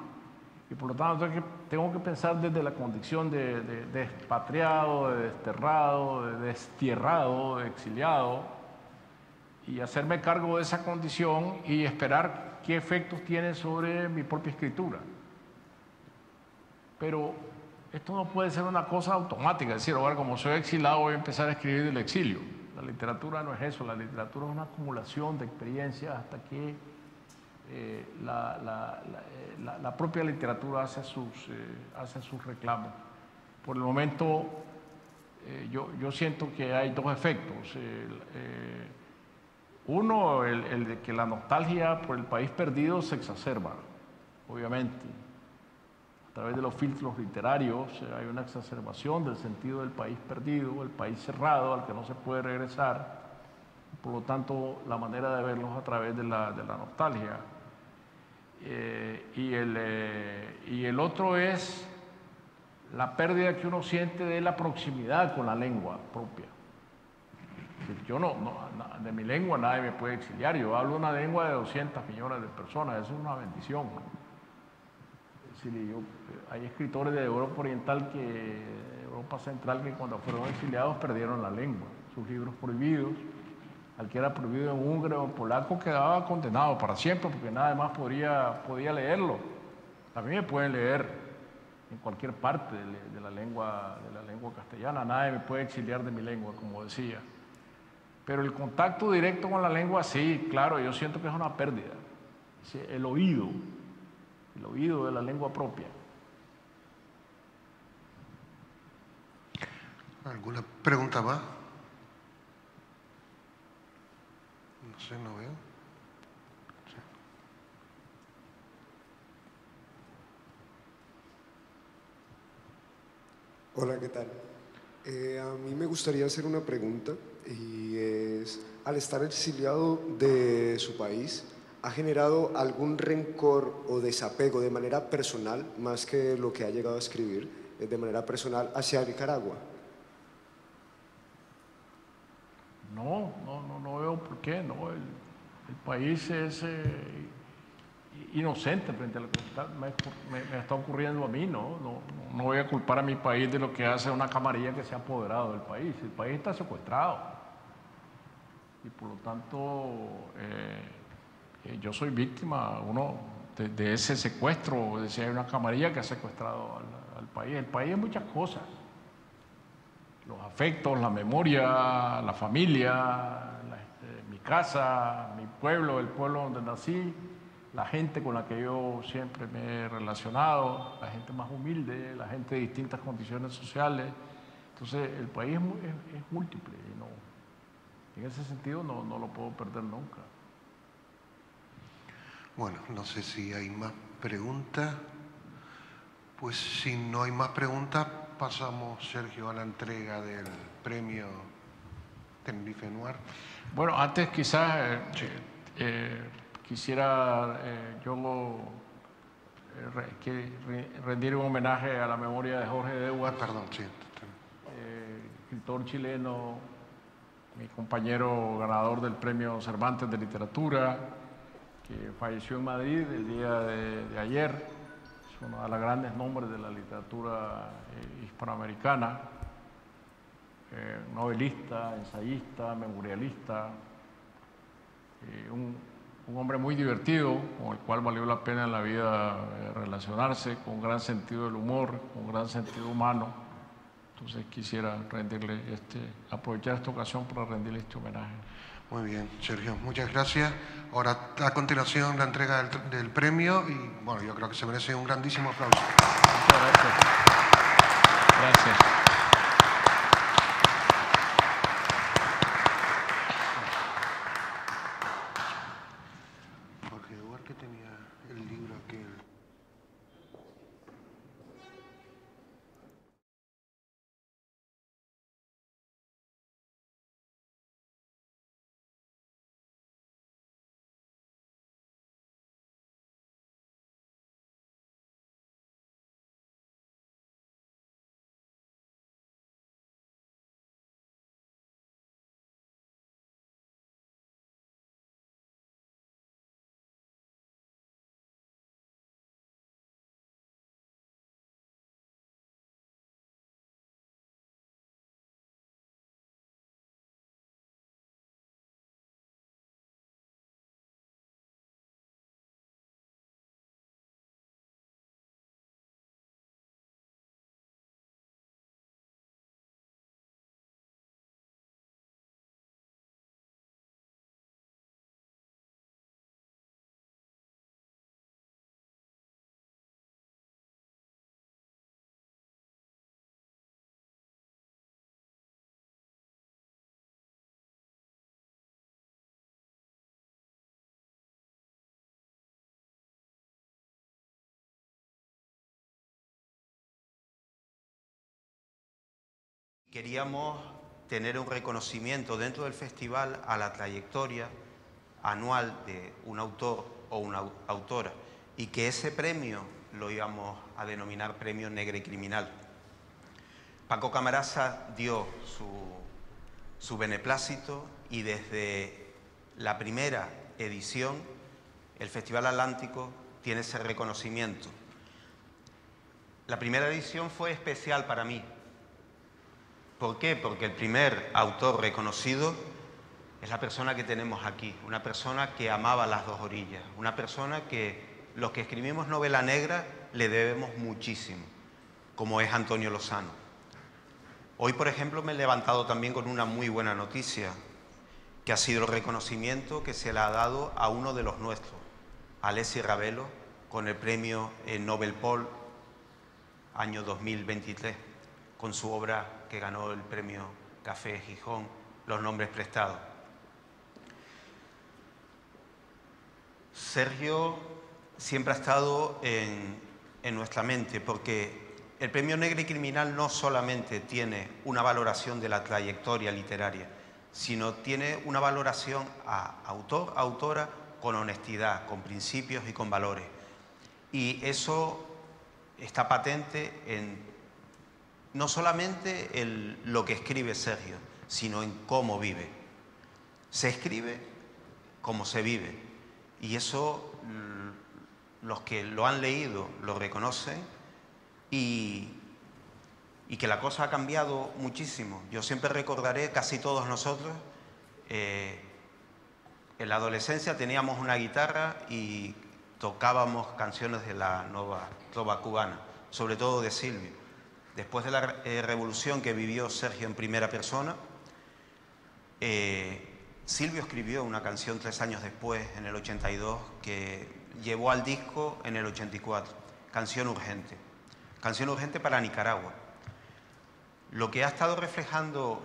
y por lo tanto tengo que pensar desde la condición de expatriado, de desterrado, de destierrado, de exiliado, y hacerme cargo de esa condición y esperar qué efectos tiene sobre mi propia escritura. Pero esto no puede ser una cosa automática, es decir, ahora como soy exiliado voy a empezar a escribir del exilio. La literatura no es eso, la literatura es una acumulación de experiencias hasta que la propia literatura hace sus reclamos. Por el momento yo siento que hay dos efectos. Uno, el de que la nostalgia por el país perdido se exacerba, obviamente. A través de los filtros literarios hay una exacerbación del sentido del país perdido, el país cerrado al que no se puede regresar, por lo tanto la manera de verlos a través de la nostalgia. Y el otro es la pérdida que uno siente de la proximidad con la lengua propia. Yo de mi lengua nadie me puede exiliar, yo hablo una lengua de 200 millones de personas, eso es una bendición, ¿no? Hay escritores de Europa Oriental, Europa Central, que cuando fueron exiliados perdieron la lengua, sus libros prohibidos. Al que era prohibido en húngaro o en polaco quedaba condenado para siempre, porque nada más podía leerlo. A mí me pueden leer en cualquier parte de la lengua castellana, nadie me puede exiliar de mi lengua, como decía. Pero el contacto directo con la lengua, sí, claro, yo siento que es una pérdida. El oído de la lengua propia. ¿Alguna pregunta más? No sé, no veo. Sí. Hola, ¿qué tal? A mí me gustaría hacer una pregunta, y es, al estar exiliado de su país, ¿ha generado algún rencor o desapego de manera personal, más que lo que ha llegado a escribir, de manera personal, hacia Nicaragua? No veo por qué, no. El país es inocente frente a lo que me está ocurriendo a mí, ¿no? No voy a culpar a mi país de lo que hace una camarilla que se ha apoderado del país. El país está secuestrado. Y por lo tanto, yo soy víctima de ese secuestro, de si hay una camarilla que ha secuestrado al país. El país es muchas cosas. Los afectos, la memoria, la familia, mi casa, mi pueblo, el pueblo donde nací, la gente con la que yo siempre me he relacionado, la gente más humilde, la gente de distintas condiciones sociales. Entonces, el país es múltiple, y en ese sentido no lo puedo perder nunca. Bueno, no sé si hay más preguntas. Pues si no hay más preguntas, pasamos, Sergio, a la entrega del premio Tenerife Noir. Bueno, antes quizás quisiera rendir un homenaje a la memoria de Jorge Deuas, escritor chileno, mi compañero ganador del premio Cervantes de Literatura, que falleció en Madrid el día de ayer. Es uno de los grandes nombres de la literatura hispanoamericana, novelista, ensayista, memorialista, un hombre muy divertido, con el cual valió la pena en la vida relacionarse, con gran sentido del humor, con gran sentido humano. Entonces quisiera aprovechar esta ocasión para rendirle este homenaje. Muy bien, Sergio, muchas gracias. Ahora, a continuación, la entrega del premio, y bueno, yo creo que se merece un grandísimo aplauso. Muchas gracias. Gracias. Jorge Eduard, que tenía el libro. queríamos tener un reconocimiento dentro del festival a la trayectoria anual de un autor o una autora, y que ese premio lo íbamos a denominar Premio Negre Criminal. Paco Camarasa dio su beneplácito y desde la primera edición el Festival Atlántico tiene ese reconocimiento. La primera edición fue especial para mí. ¿Por qué? Porque el primer autor reconocido es la persona que tenemos aquí, una persona que amaba las dos orillas, una persona que los que escribimos novela negra le debemos muchísimo, como es Antonio Lozano. Hoy, por ejemplo, me he levantado también con una muy buena noticia, que ha sido el reconocimiento que se le ha dado a uno de los nuestros, Alessi Ravelo, con el premio Nobel Paul año 2023, con su obra que ganó el premio Café Gijón, Los nombres prestados. Sergio siempre ha estado en nuestra mente, porque el Premio Negre Criminal no solamente tiene una valoración de la trayectoria literaria, sino tiene una valoración a autor, autora, con honestidad, con principios y con valores. Y eso está patente en no solamente en lo que escribe Sergio, sino en cómo vive. Se escribe como se vive. Y eso los que lo han leído lo reconocen, y que la cosa ha cambiado muchísimo. Yo siempre recordaré, casi todos nosotros, en la adolescencia teníamos una guitarra y tocábamos canciones de la nueva trova cubana, sobre todo de Silvio. Después de la revolución que vivió Sergio en primera persona, Silvio escribió una canción 3 años después, en el 82, que llevó al disco en el 84, Canción Urgente. Canción Urgente para Nicaragua. Lo que ha estado reflejando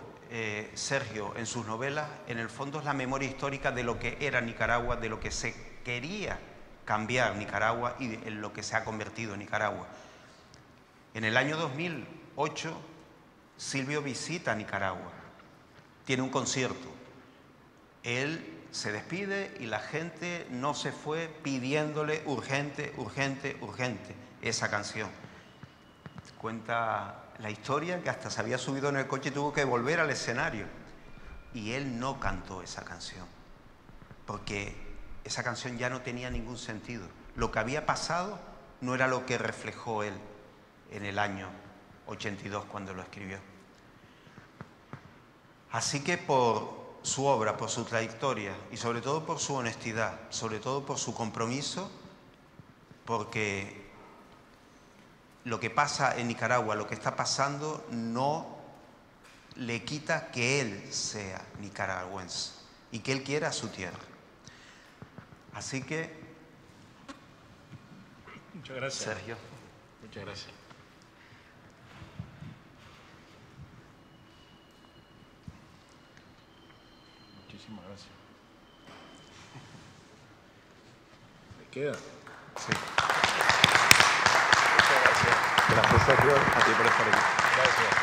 Sergio en sus novelas, en el fondo, es la memoria histórica de lo que era Nicaragua, de lo que se quería cambiar Nicaragua y en lo que se ha convertido en Nicaragua. En el año 2008, Silvio visita Nicaragua, tiene un concierto. Él se despide y la gente no se fue pidiéndole urgente, urgente, urgente esa canción. Cuenta la historia que hasta se había subido en el coche y tuvo que volver al escenario. Y él no cantó esa canción, porque esa canción ya no tenía ningún sentido. Lo que había pasado no era lo que reflejó él en el año 82 cuando lo escribió. Así que por su obra, por su trayectoria y sobre todo por su honestidad, sobre todo por su compromiso, porque lo que pasa en Nicaragua, lo que está pasando, no le quita que él sea nicaragüense y que él quiera su tierra. Así que, muchas gracias, Sergio. Muchas gracias. Muchísimas gracias. ¿Le queda? Sí. Muchas gracias. Gracias, Sergio, a ti por estar aquí. Gracias.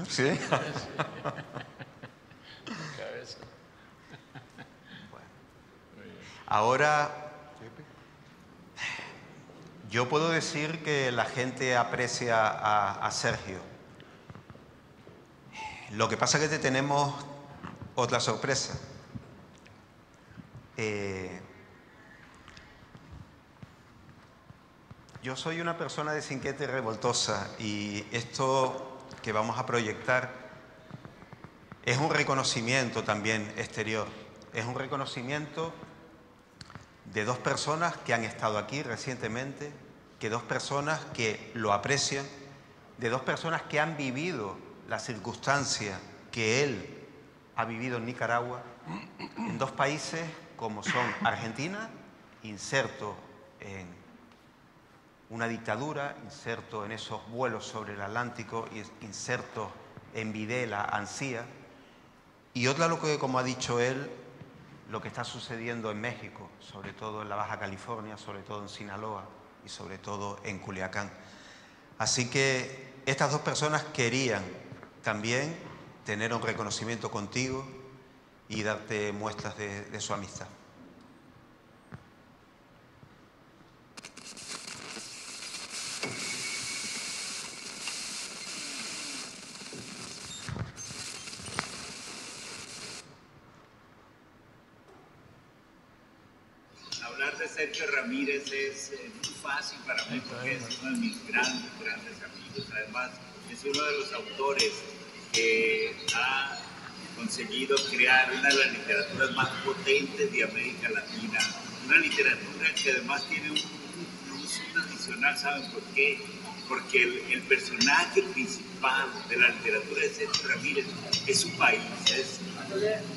¿Sí? Ahora, yo puedo decir que la gente aprecia a Sergio. Lo que pasa es que te tenemos otra sorpresa. Yo soy una persona desinquieta y revoltosa, y esto que vamos a proyectar es un reconocimiento también exterior. Es un reconocimiento de 2 personas que han estado aquí recientemente, que 2 personas que lo aprecian, de 2 personas que han vivido la circunstancia que él ha vivido en Nicaragua, en 2 países como son Argentina, inserto en una dictadura, inserto en esos vuelos sobre el Atlántico, inserto en Videla, Ansía, y otra lo que, como ha dicho él, lo que está sucediendo en México, sobre todo en la Baja California, sobre todo en Sinaloa y sobre todo en Culiacán. Así que estas dos personas querían también tener un reconocimiento contigo y darte muestras de su amistad. Hablar de Sergio Ramírez es muy fácil para mí porque es uno de mis grandes amigos. Además, es uno de los autores que ha conseguido crear una de las literaturas más potentes de América Latina. Una literatura que además tiene un plus adicional, ¿saben por qué? Porque el personaje principal de la literatura de Sergio Ramírez es su país, es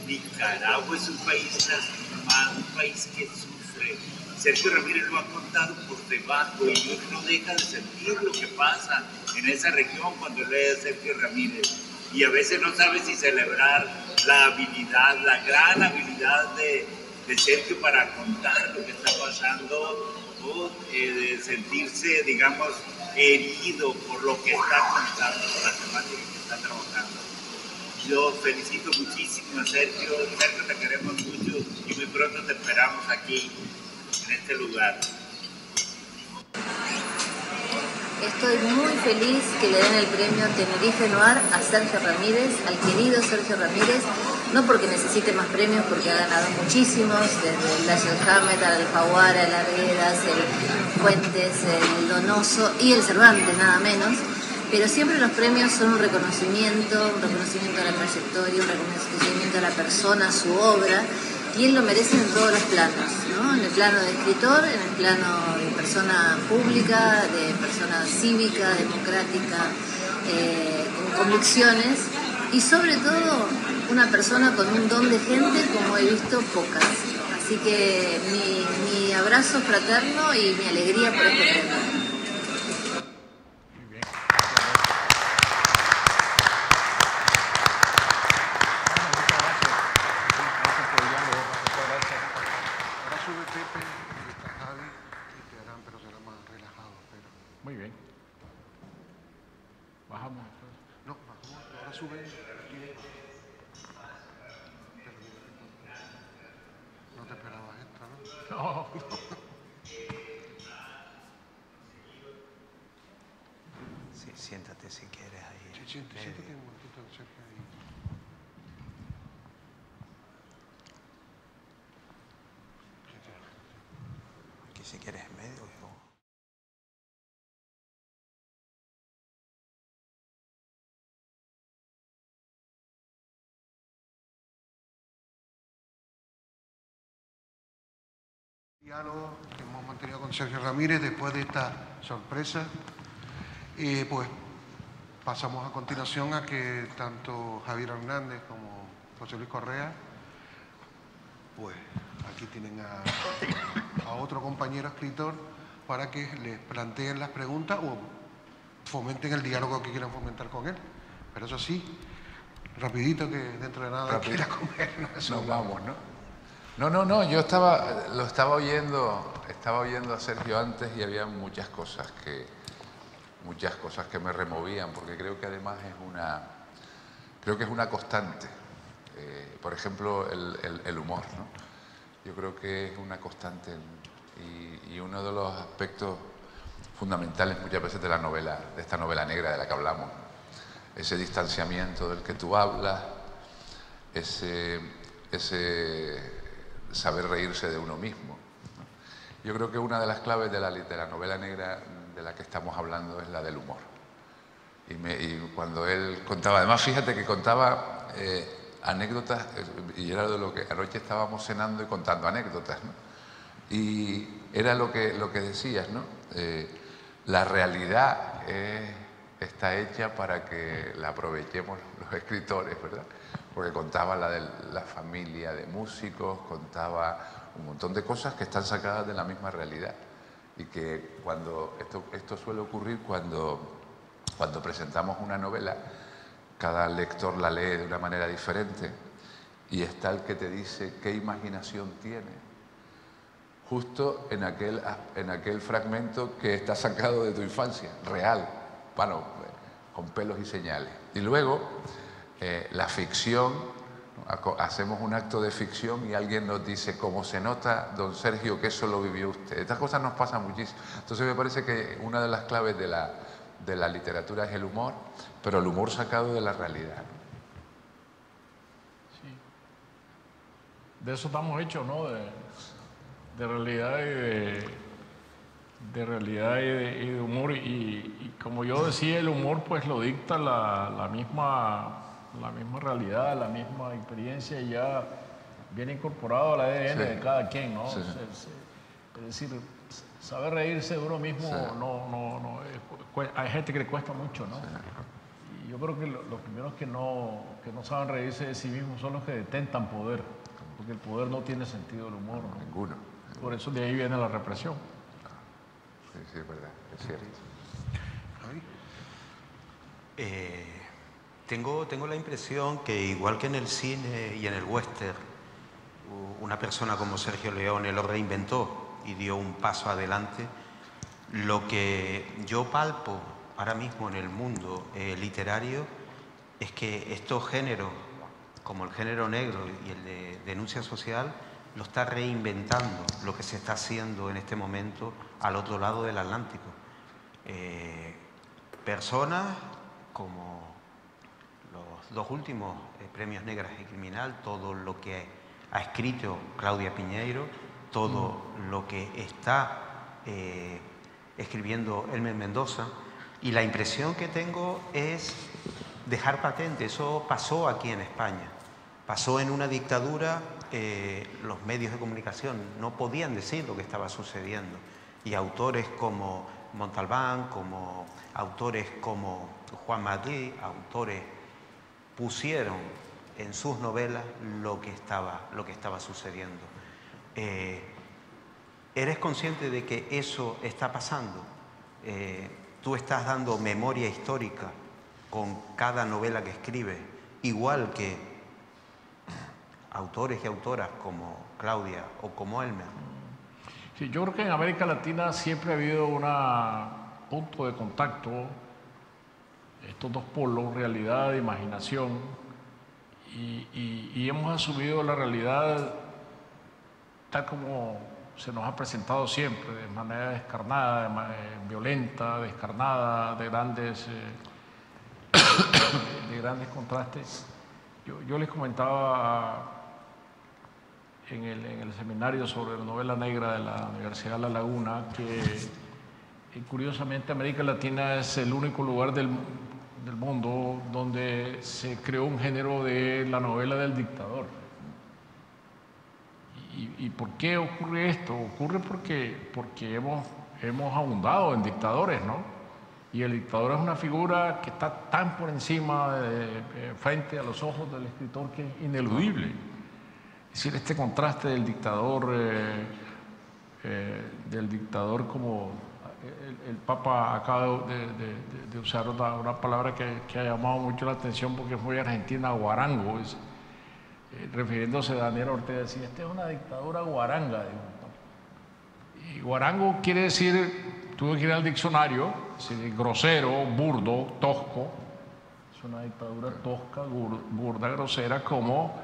Nicaragua, es un país lastimado, un país que sufre. Sergio Ramírez lo ha contado por debajo y uno no deja de sentir lo que pasa en esa región cuando lee a Sergio Ramírez. Y a veces no sabe si celebrar la habilidad, la gran habilidad de Sergio para contar lo que está pasando o de sentirse, digamos, herido por lo que está contando, por la temática que está trabajando. Yo felicito muchísimo a Sergio. Sergio, te queremos mucho y muy pronto te esperamos aquí, en este lugar. Estoy muy feliz que le den el premio Tenerife Noir a Sergio Ramírez, al querido Sergio Ramírez, no porque necesite más premios, porque ha ganado muchísimos, desde el Dashiell Hammett, el Alfaguara, el Arguedas, el Fuentes, el Donoso y el Cervantes, nada menos. Pero siempre los premios son un reconocimiento a la trayectoria, un reconocimiento a la persona, a su obra, y él lo merece en todos los planos, ¿no? En el plano de escritor, en el plano de persona pública, de persona cívica, democrática, con convicciones, y sobre todo una persona con un don de gente como he visto pocas. Así que mi abrazo fraterno y mi alegría por este premio. Muy bien. Bajamos. No, bajamos, ahora sube. No te esperabas esta, ¿no? No. Sí, siéntate si quieres ahí. Sí, siéntate un momentito cerca ahí. Aquí si quieres en medio. Diálogo que hemos mantenido con Sergio Ramírez después de esta sorpresa. Pues pasamos a continuación a que tanto Javier Hernández como José Luis Correa, pues aquí tienen a otro compañero escritor para que les planteen las preguntas o fomenten el diálogo que quieran fomentar con él. Pero eso sí, rapidito, que dentro de nada quiera comer. Nos vamos, ¿no? No, yo lo estaba oyendo a Sergio antes y había muchas cosas que me removían, porque creo que además es una constante. Por ejemplo, el humor, ¿no? Yo creo que es una constante y uno de los aspectos fundamentales muchas veces de esta novela negra de la que hablamos, ese distanciamiento del que tú hablas, ese saber reírse de uno mismo. Yo creo que una de las claves de la novela negra de la que estamos hablando es la del humor. Y cuando él contaba, además fíjate que contaba anécdotas, y era de lo que anoche estábamos cenando y contando anécdotas, ¿no? Y era lo que decías, ¿no? La realidad está hecha para que la aprovechemos los escritores, ¿verdad? Porque contaba la de la familia de músicos, contaba un montón de cosas que están sacadas de la misma realidad y que cuando esto suele ocurrir cuando presentamos una novela, cada lector la lee de una manera diferente, y está el que te dice qué imaginación tiene, justo en aquel fragmento que está sacado de tu infancia, real, bueno, con pelos y señales. Y luego, la ficción, hacemos un acto de ficción y alguien nos dice, como se nota, don Sergio, que eso lo vivió usted. Estas cosas nos pasan muchísimo. Entonces me parece que una de las claves de la literatura es el humor, pero el humor sacado de la realidad. Sí. De eso estamos hechos, ¿no? De realidad y de humor. Y como yo decía, el humor pues lo dicta la misma realidad, la misma experiencia, y ya viene incorporado al ADN de cada quien, ¿no? Sí. Es decir, saber reírse de uno mismo, hay gente que le cuesta mucho, ¿no? Sí. Y yo creo que los primeros que no saben reírse de sí mismos son los que detentan poder, porque el poder no tiene sentido del humor, ¿no? Ninguno. Por eso de ahí viene la represión. Sí, es verdad, es cierto. Tengo la impresión que, igual que en el cine y en el western, una persona como Sergio Leone lo reinventó y dio un paso adelante, lo que yo palpo ahora mismo en el mundo literario es que estos géneros, como el género negro y el de denuncia social, lo está reinventando lo que se está haciendo en este momento al otro lado del Atlántico. Personas como los dos últimos premios Negras y Criminal, todo lo que ha escrito Claudia Piñeiro, todo lo que está escribiendo Elmer Mendoza, y la impresión que tengo es dejar patente, eso pasó aquí en España, pasó en una dictadura. Los medios de comunicación no podían decir lo que estaba sucediendo, y autores como Montalbán, como autores como Juan Madrid, autores pusieron en sus novelas lo que estaba sucediendo. ¿Eres consciente de que eso está pasando? Tú estás dando memoria histórica con cada novela que escribes, igual que autores y autoras como Claudia o como Elmer. Sí, yo creo que en América Latina siempre ha habido un punto de contacto, estos dos polos, realidad e imaginación, y hemos asumido la realidad tal como se nos ha presentado siempre, de manera descarnada, violenta, descarnada, de grandes contrastes. Yo les comentaba en el seminario sobre la novela negra de la Universidad de La Laguna que curiosamente América Latina es el único lugar del mundo donde se creó un género de la novela del dictador. ¿Y por qué ocurre esto? Ocurre porque hemos abundado en dictadores, ¿no? Y el dictador es una figura que está tan por encima, frente a los ojos del escritor, que es ineludible. Es decir, este contraste del dictador como el Papa acaba de usar una palabra que ha llamado mucho la atención porque es muy argentina, guarango, refiriéndose a Daniel Ortega, decía, esta es una dictadura guaranga. Y guarango quiere decir, tuve que ir al diccionario, es decir, grosero, burdo, tosco. Es una dictadura tosca, burda, grosera, como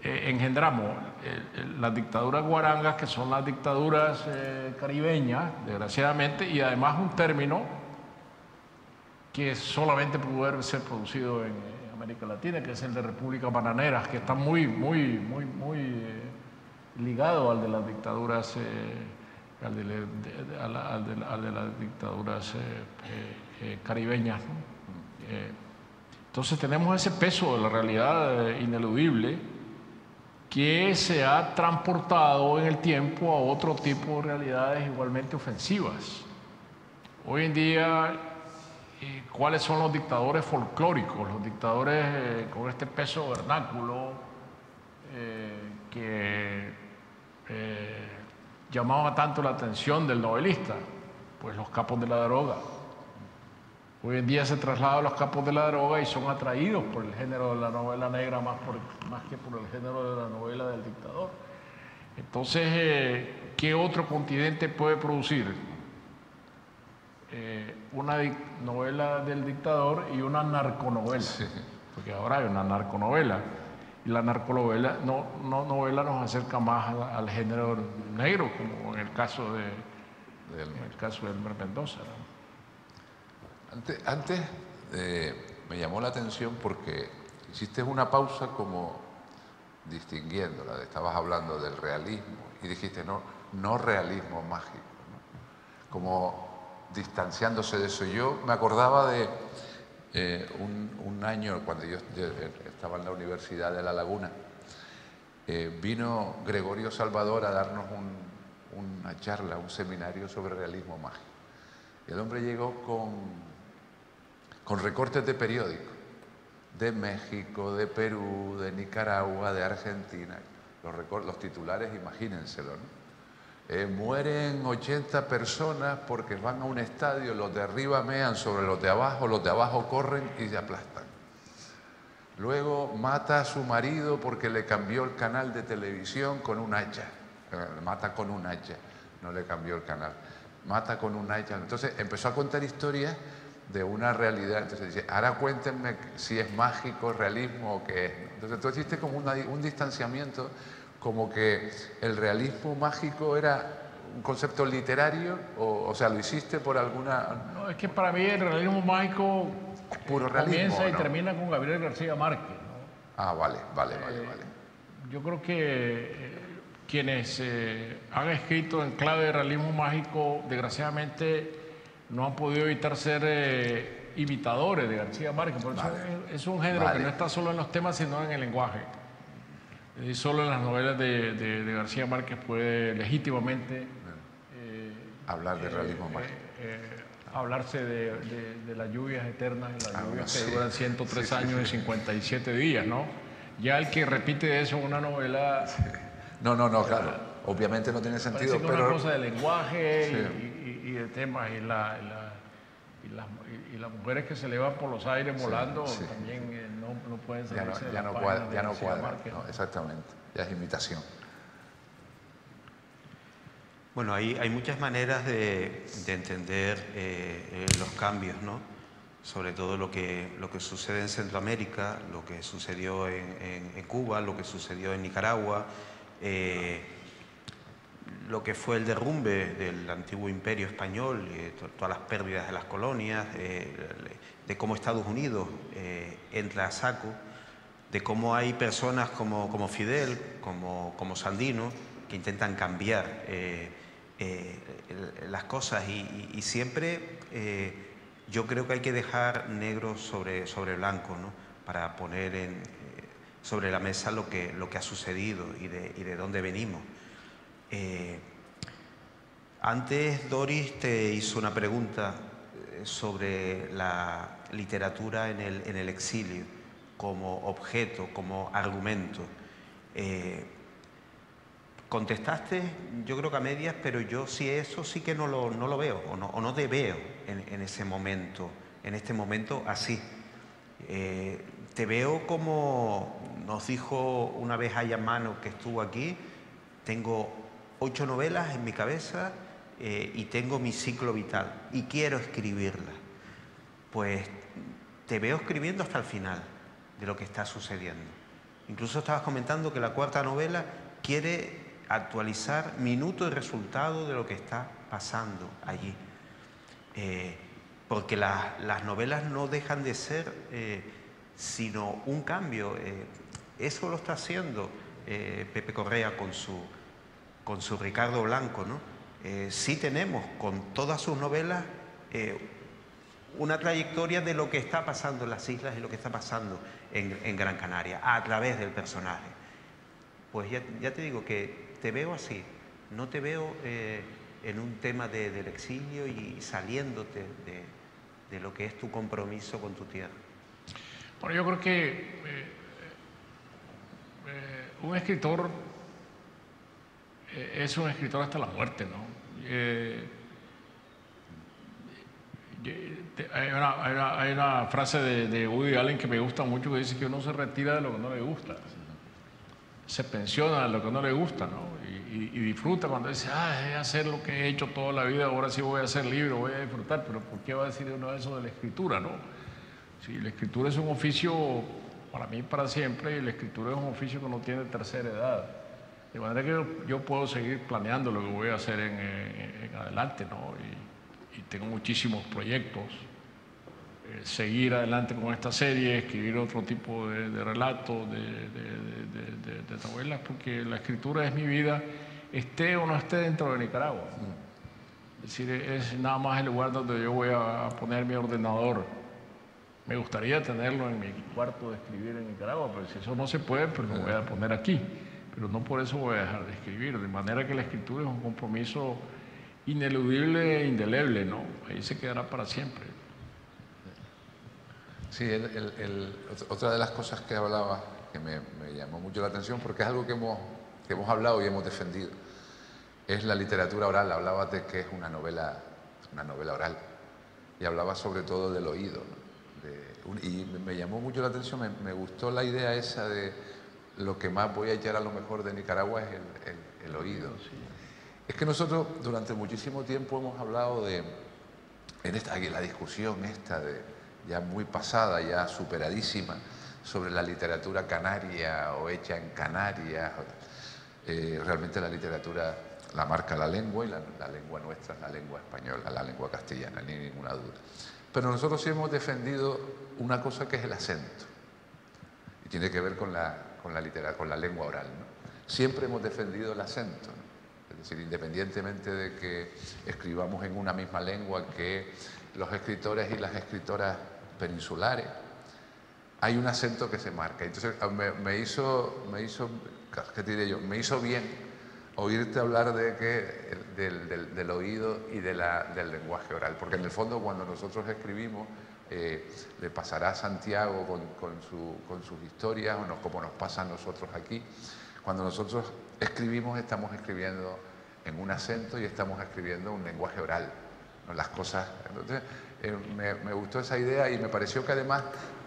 engendramos las dictaduras guarangas, que son las dictaduras caribeñas, desgraciadamente, y además un término que solamente pudo ser producido en América Latina, que es el de repúblicas bananeras, que está muy ligado al de las dictaduras, al de las dictaduras caribeñas, ¿no? Entonces tenemos ese peso de la realidad ineludible que se ha transportado en el tiempo a otro tipo de realidades igualmente ofensivas. Hoy en día, ¿cuáles son los dictadores folclóricos? Los dictadores con este peso vernáculo que llamaban tanto la atención del novelista. Pues los capos de la droga, hoy en día se trasladan a los campos de la droga y son atraídos por el género de la novela negra más que por el género de la novela del dictador. Entonces, ¿qué otro continente puede producir una novela del dictador y una narconovela? Sí. Porque ahora hay una narconovela. Y la narconovela novela nos acerca más al género negro, como en el caso de Elmer Mendoza, ¿no? Antes me llamó la atención porque hiciste una pausa como distinguiéndola. Estabas hablando del realismo y dijiste no realismo mágico, ¿no? Como distanciándose de eso. Yo me acordaba de un año cuando yo estaba en la Universidad de La Laguna, vino Gregorio Salvador a darnos una charla, un seminario sobre realismo mágico. Y el hombre llegó con recortes de periódicos, de México, de Perú, de Nicaragua, de Argentina. Los titulares, imagínenselo, ¿no? Mueren 80 personas porque van a un estadio, los de arriba mean sobre los de abajo corren y se aplastan. Luego mata a su marido porque le cambió el canal de televisión con un hacha. Mata con un hacha, no le cambió el canal. Mata con un hacha. Entonces empezó a contar historias de una realidad. Entonces dice, ahora cuéntenme si es mágico, realismo o qué es. Entonces tú hiciste como un distanciamiento, como que el realismo mágico era un concepto literario, o sea, lo hiciste por alguna... No, es que para mí el realismo mágico puro realismo, comienza y ¿no? termina con Gabriel García Márquez, ¿no? Ah, vale. Yo creo que quienes han escrito en clave de realismo mágico, desgraciadamente no han podido evitar ser imitadores de García Márquez. Por eso es un género que no está solo en los temas, sino en el lenguaje. Y solo en las novelas de García Márquez puede legítimamente hablar de realismo mágico. Hablarse de las lluvias eternas, y las lluvias que duran 103 años y 57 días, ¿no? Ya el que repite eso en una novela... Sí. No, claro. Obviamente no tiene sentido, pero... una cosa de lenguaje y de temas, y las mujeres que se elevan por los aires volando también no pueden salirse de la página. Ya no cuadra, no, exactamente. Ya es imitación. Bueno, hay muchas maneras de entender los cambios, ¿no? Sobre todo lo que sucede en Centroamérica, lo que sucedió en Cuba, lo que sucedió en Nicaragua, lo que fue el derrumbe del antiguo imperio español, todas las pérdidas de las colonias, de cómo Estados Unidos entra a saco, de cómo hay personas como Fidel, como Sandino, que intentan cambiar las cosas y siempre yo creo que hay que dejar negro sobre blanco, ¿no? Para poner sobre la mesa lo que ha sucedido y de dónde venimos. Antes Doris te hizo una pregunta sobre la literatura en el exilio como objeto, como argumento. Contestaste, yo creo que a medias, pero yo eso sí que no lo veo, o no te veo en ese momento, en este momento así. Te veo como nos dijo una vez Ayamano, que estuvo aquí, tengo 8 novelas en mi cabeza y tengo mi ciclo vital y quiero escribirlas. Pues te veo escribiendo hasta el final de lo que está sucediendo. Incluso estabas comentando que la 4ª novela quiere actualizar minuto y resultado de lo que está pasando allí. Porque las novelas no dejan de ser sino un cambio. Eso lo está haciendo Pepe Correa con su Ricardo Blanco, ¿no? Sí tenemos con todas sus novelas una trayectoria de lo que está pasando en las islas y lo que está pasando en Gran Canaria a través del personaje. Pues ya te digo que te veo así, no te veo en un tema del exilio y saliéndote de lo que es tu compromiso con tu tierra. Bueno, yo creo que un escritor es un escritor hasta la muerte, ¿no? Hay una frase de Woody Allen que me gusta mucho que dice que uno se retira de lo que no le gusta, se pensiona de lo que no le gusta, ¿no? Y disfruta cuando dice, es hacer lo que he hecho toda la vida, ahora sí voy a ser libre, voy a disfrutar. Pero ¿por qué va a decir uno eso de la escritura, no? Si la escritura es un oficio para mí para siempre, y la escritura es un oficio que no tiene tercera edad, de manera que yo puedo seguir planeando lo que voy a hacer en adelante, ¿no? Y tengo muchísimos proyectos, seguir adelante con esta serie, escribir otro tipo de relatos, de novelas, porque la escritura es mi vida, esté o no esté dentro de Nicaragua. Es decir, es nada más el lugar donde yo voy a poner mi ordenador. Me gustaría tenerlo en mi cuarto de escribir en Nicaragua, pero si eso no se puede, pues lo voy a poner aquí. Pero no por eso voy a dejar de escribir, de manera que la escritura es un compromiso ineludible e indeleble, ¿no? Ahí se quedará para siempre. Sí, otra de las cosas que hablaba, que me llamó mucho la atención, porque es algo que hemos hablado y hemos defendido, es la literatura oral. Hablabas de que es una novela oral, y hablaba sobre todo del oído, ¿no? Y me llamó mucho la atención, me gustó la idea esa de lo que más voy a echar a lo mejor de Nicaragua es el oído. Sí. Es que nosotros durante muchísimo tiempo hemos hablado en la discusión esta ya muy pasada, ya superadísima, sobre la literatura canaria o hecha en Canarias. Realmente la literatura la marca la lengua, y la lengua nuestra es la lengua española, la lengua castellana, ni ninguna duda. Pero nosotros sí hemos defendido una cosa que es el acento, y tiene que ver con la lengua oral, ¿no? Siempre hemos defendido el acento, ¿no? Es decir, independientemente de que escribamos en una misma lengua que los escritores y las escritoras peninsulares, hay un acento que se marca. Entonces me hizo bien oírte hablar del oído y del lenguaje oral, porque en el fondo cuando nosotros escribimos, le pasará a Santiago con sus historias, como nos pasa a nosotros aquí. Cuando nosotros escribimos, estamos escribiendo en un acento y estamos escribiendo un lenguaje oral, ¿no? Las cosas. Entonces, me gustó esa idea, y me pareció que además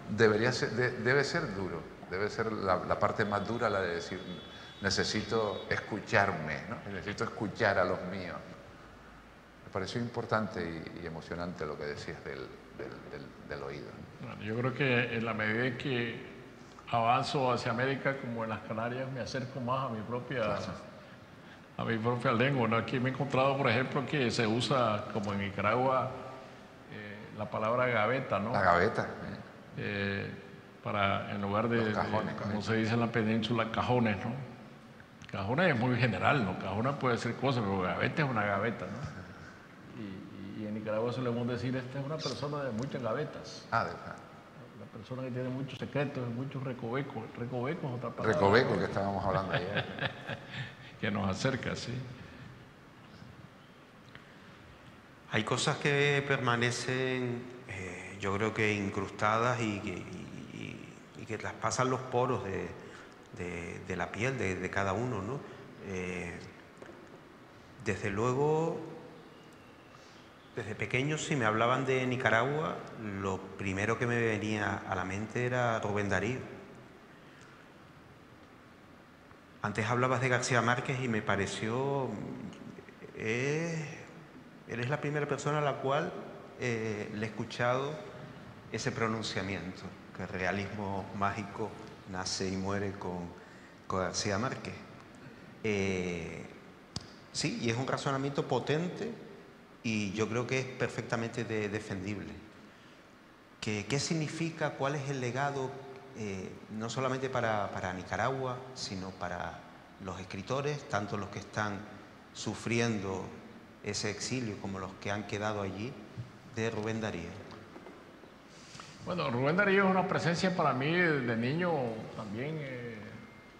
debe ser duro, debe ser la parte más dura, la de decir, necesito escucharme, ¿no? Necesito escuchar a los míos. Me pareció importante y emocionante lo que decías del oído. Bueno, yo creo que en la medida en que avanzo hacia América, como en las Canarias, me acerco más a mi propia lengua, ¿no? Aquí me he encontrado, por ejemplo, que se usa, como en Nicaragua, la palabra gaveta, ¿no? La gaveta. En lugar de cajones, como se dice en la península, cajones, ¿no? Cajones es muy general, ¿no? Cajones puede ser cosas, pero gaveta es una gaveta, ¿no? Y en Nicaragua solemos decir, esta es una persona de muchas gavetas. La persona que tiene muchos secretos, muchos recovecos. Recoveco es otra palabra. Recoveco, que estábamos hablando ayer. Que nos acerca, sí. Hay cosas que permanecen, yo creo que incrustadas y que las pasan los poros de la piel de cada uno, ¿no? Desde luego, desde pequeño, si me hablaban de Nicaragua, lo primero que me venía a la mente era Rubén Darío. Antes hablabas de García Márquez y me pareció... Eres la primera persona a la cual le he escuchado ese pronunciamiento, que el realismo mágico nace y muere con García Márquez. Sí, y es un razonamiento potente y yo creo que es perfectamente defendible. ¿Qué significa? ¿Cuál es el legado? No solamente para Nicaragua, sino para los escritores, tanto los que están sufriendo ese exilio como los que han quedado allí, de Rubén Darío. Bueno, Rubén Darío es una presencia para mí de niño también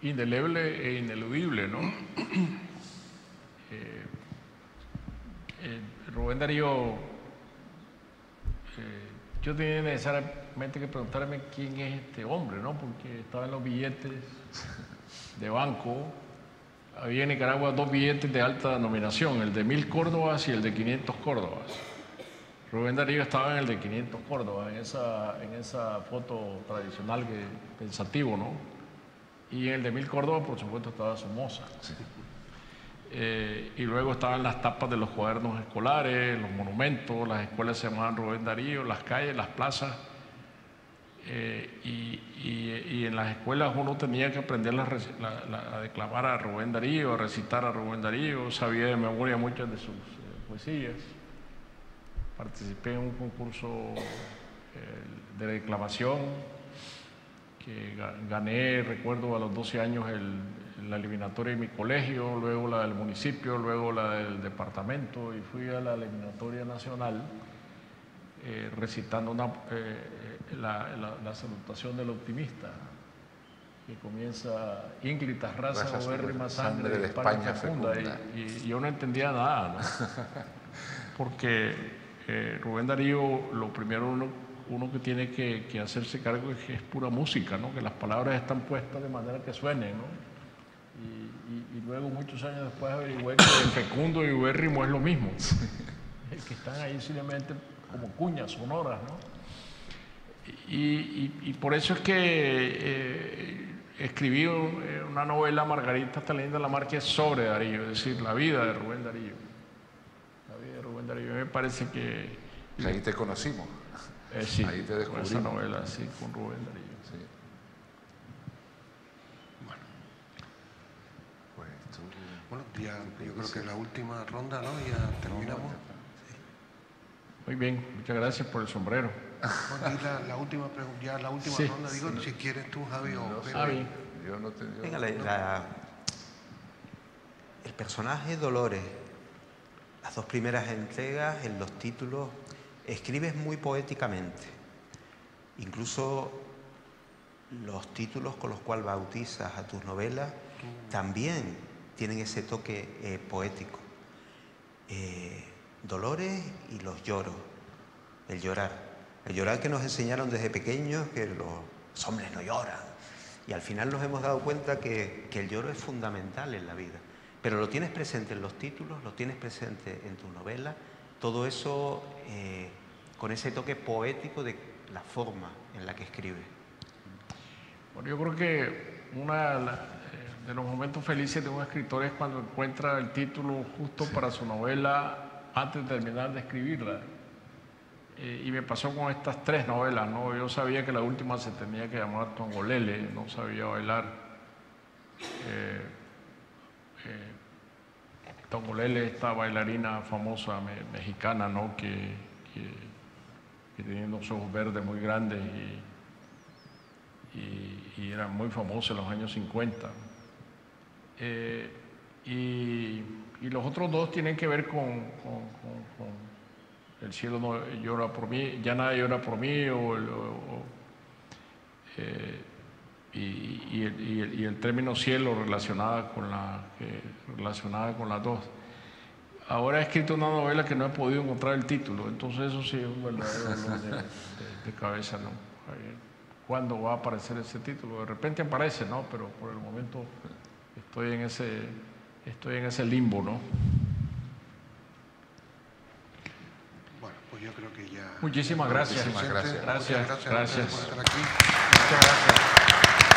indeleble e ineludible, ¿no? Rubén Darío, yo tenía necesariamente que preguntarme quién es este hombre, ¿no? Porque estaba en los billetes de banco. Había en Nicaragua dos billetes de alta denominación, el de 1000 córdobas y el de 500 córdobas. Rubén Darío estaba en el de 500 Córdoba, en esa foto tradicional pensativo, ¿no? Y en el de 1000 Córdoba, por supuesto, estaba Somoza. Sí. Y luego estaban las tapas de los cuadernos escolares, los monumentos, las escuelas se llamaban Rubén Darío, las calles, las plazas. Y en las escuelas uno tenía que aprender a declamar a Rubén Darío, a recitar a Rubén Darío, sabía de memoria muchas de sus poesías. Participé en un concurso de declamación que gané, recuerdo, a los 12 años la eliminatoria de mi colegio, luego la del municipio, luego la del departamento y fui a la eliminatoria nacional recitando la salutación del optimista que comienza ínglitas razas ubérrima sangre de España fecunda y yo no entendía nada, ¿no? Porque Rubén Darío, lo primero uno que tiene que hacerse cargo es que es pura música, ¿no? Que las palabras están puestas de manera que suenen, ¿no? Y luego muchos años después averigué que el fecundo y ubérrimo es lo mismo, que están ahí simplemente como cuñas sonoras, ¿no? Y por eso es que escribí una novela, Margarita está linda la mar, que es sobre Darío, es decir, la vida de Rubén Darío. Me parece que ahí te conocimos. Sí, ahí te descubrimos. Con esa novela, sí, con Rubén Darío. Sí. Bueno, pues tú... Bueno, ya yo creo que la última ronda, ¿no? Ya terminamos. Muy bien, muchas gracias por el sombrero. Bueno, y la última pregunta, ya la última ronda, digo, si quieres tú, Javi, o Javi. Yo no te... Venga, el personaje Dolores, las dos primeras entregas, en los títulos, escribes muy poéticamente. Incluso los títulos con los cuales bautizas a tus novelas también tienen ese toque poético. Dolores y los lloros, el llorar. El llorar que nos enseñaron desde pequeños, que los hombres no lloran. Y al final nos hemos dado cuenta que el lloro es fundamental en la vida. Pero lo tienes presente en los títulos, lo tienes presente en tu novela, todo eso con ese toque poético de la forma en la que escribes. Bueno, yo creo que uno de los momentos felices de un escritor es cuando encuentra el título justo para su novela antes de terminar de escribirla. Y me pasó con estas 3 novelas, ¿no? Yo sabía que la última se tenía que llamar Tongolele, no sabía bailar. Tongolele, esta bailarina famosa mexicana, ¿no? Que tenía unos ojos verdes muy grandes y era muy famosa en los años 50. Y los otros 2 tienen que ver con El cielo no llora por mí, ya nadie llora por mí, y el término cielo relacionada con las 2. Ahora he escrito una novela que no he podido encontrar el título, entonces eso sí es un verdadero dolor de cabeza, ¿no? ¿Cuándo va a aparecer ese título? De repente aparece, ¿no? Pero por el momento estoy en ese limbo, ¿no? Bueno, pues yo creo que ya... Muchísimas gracias. Muchísimas gracias. Gracias. Muchas gracias por estar aquí. Muchas gracias.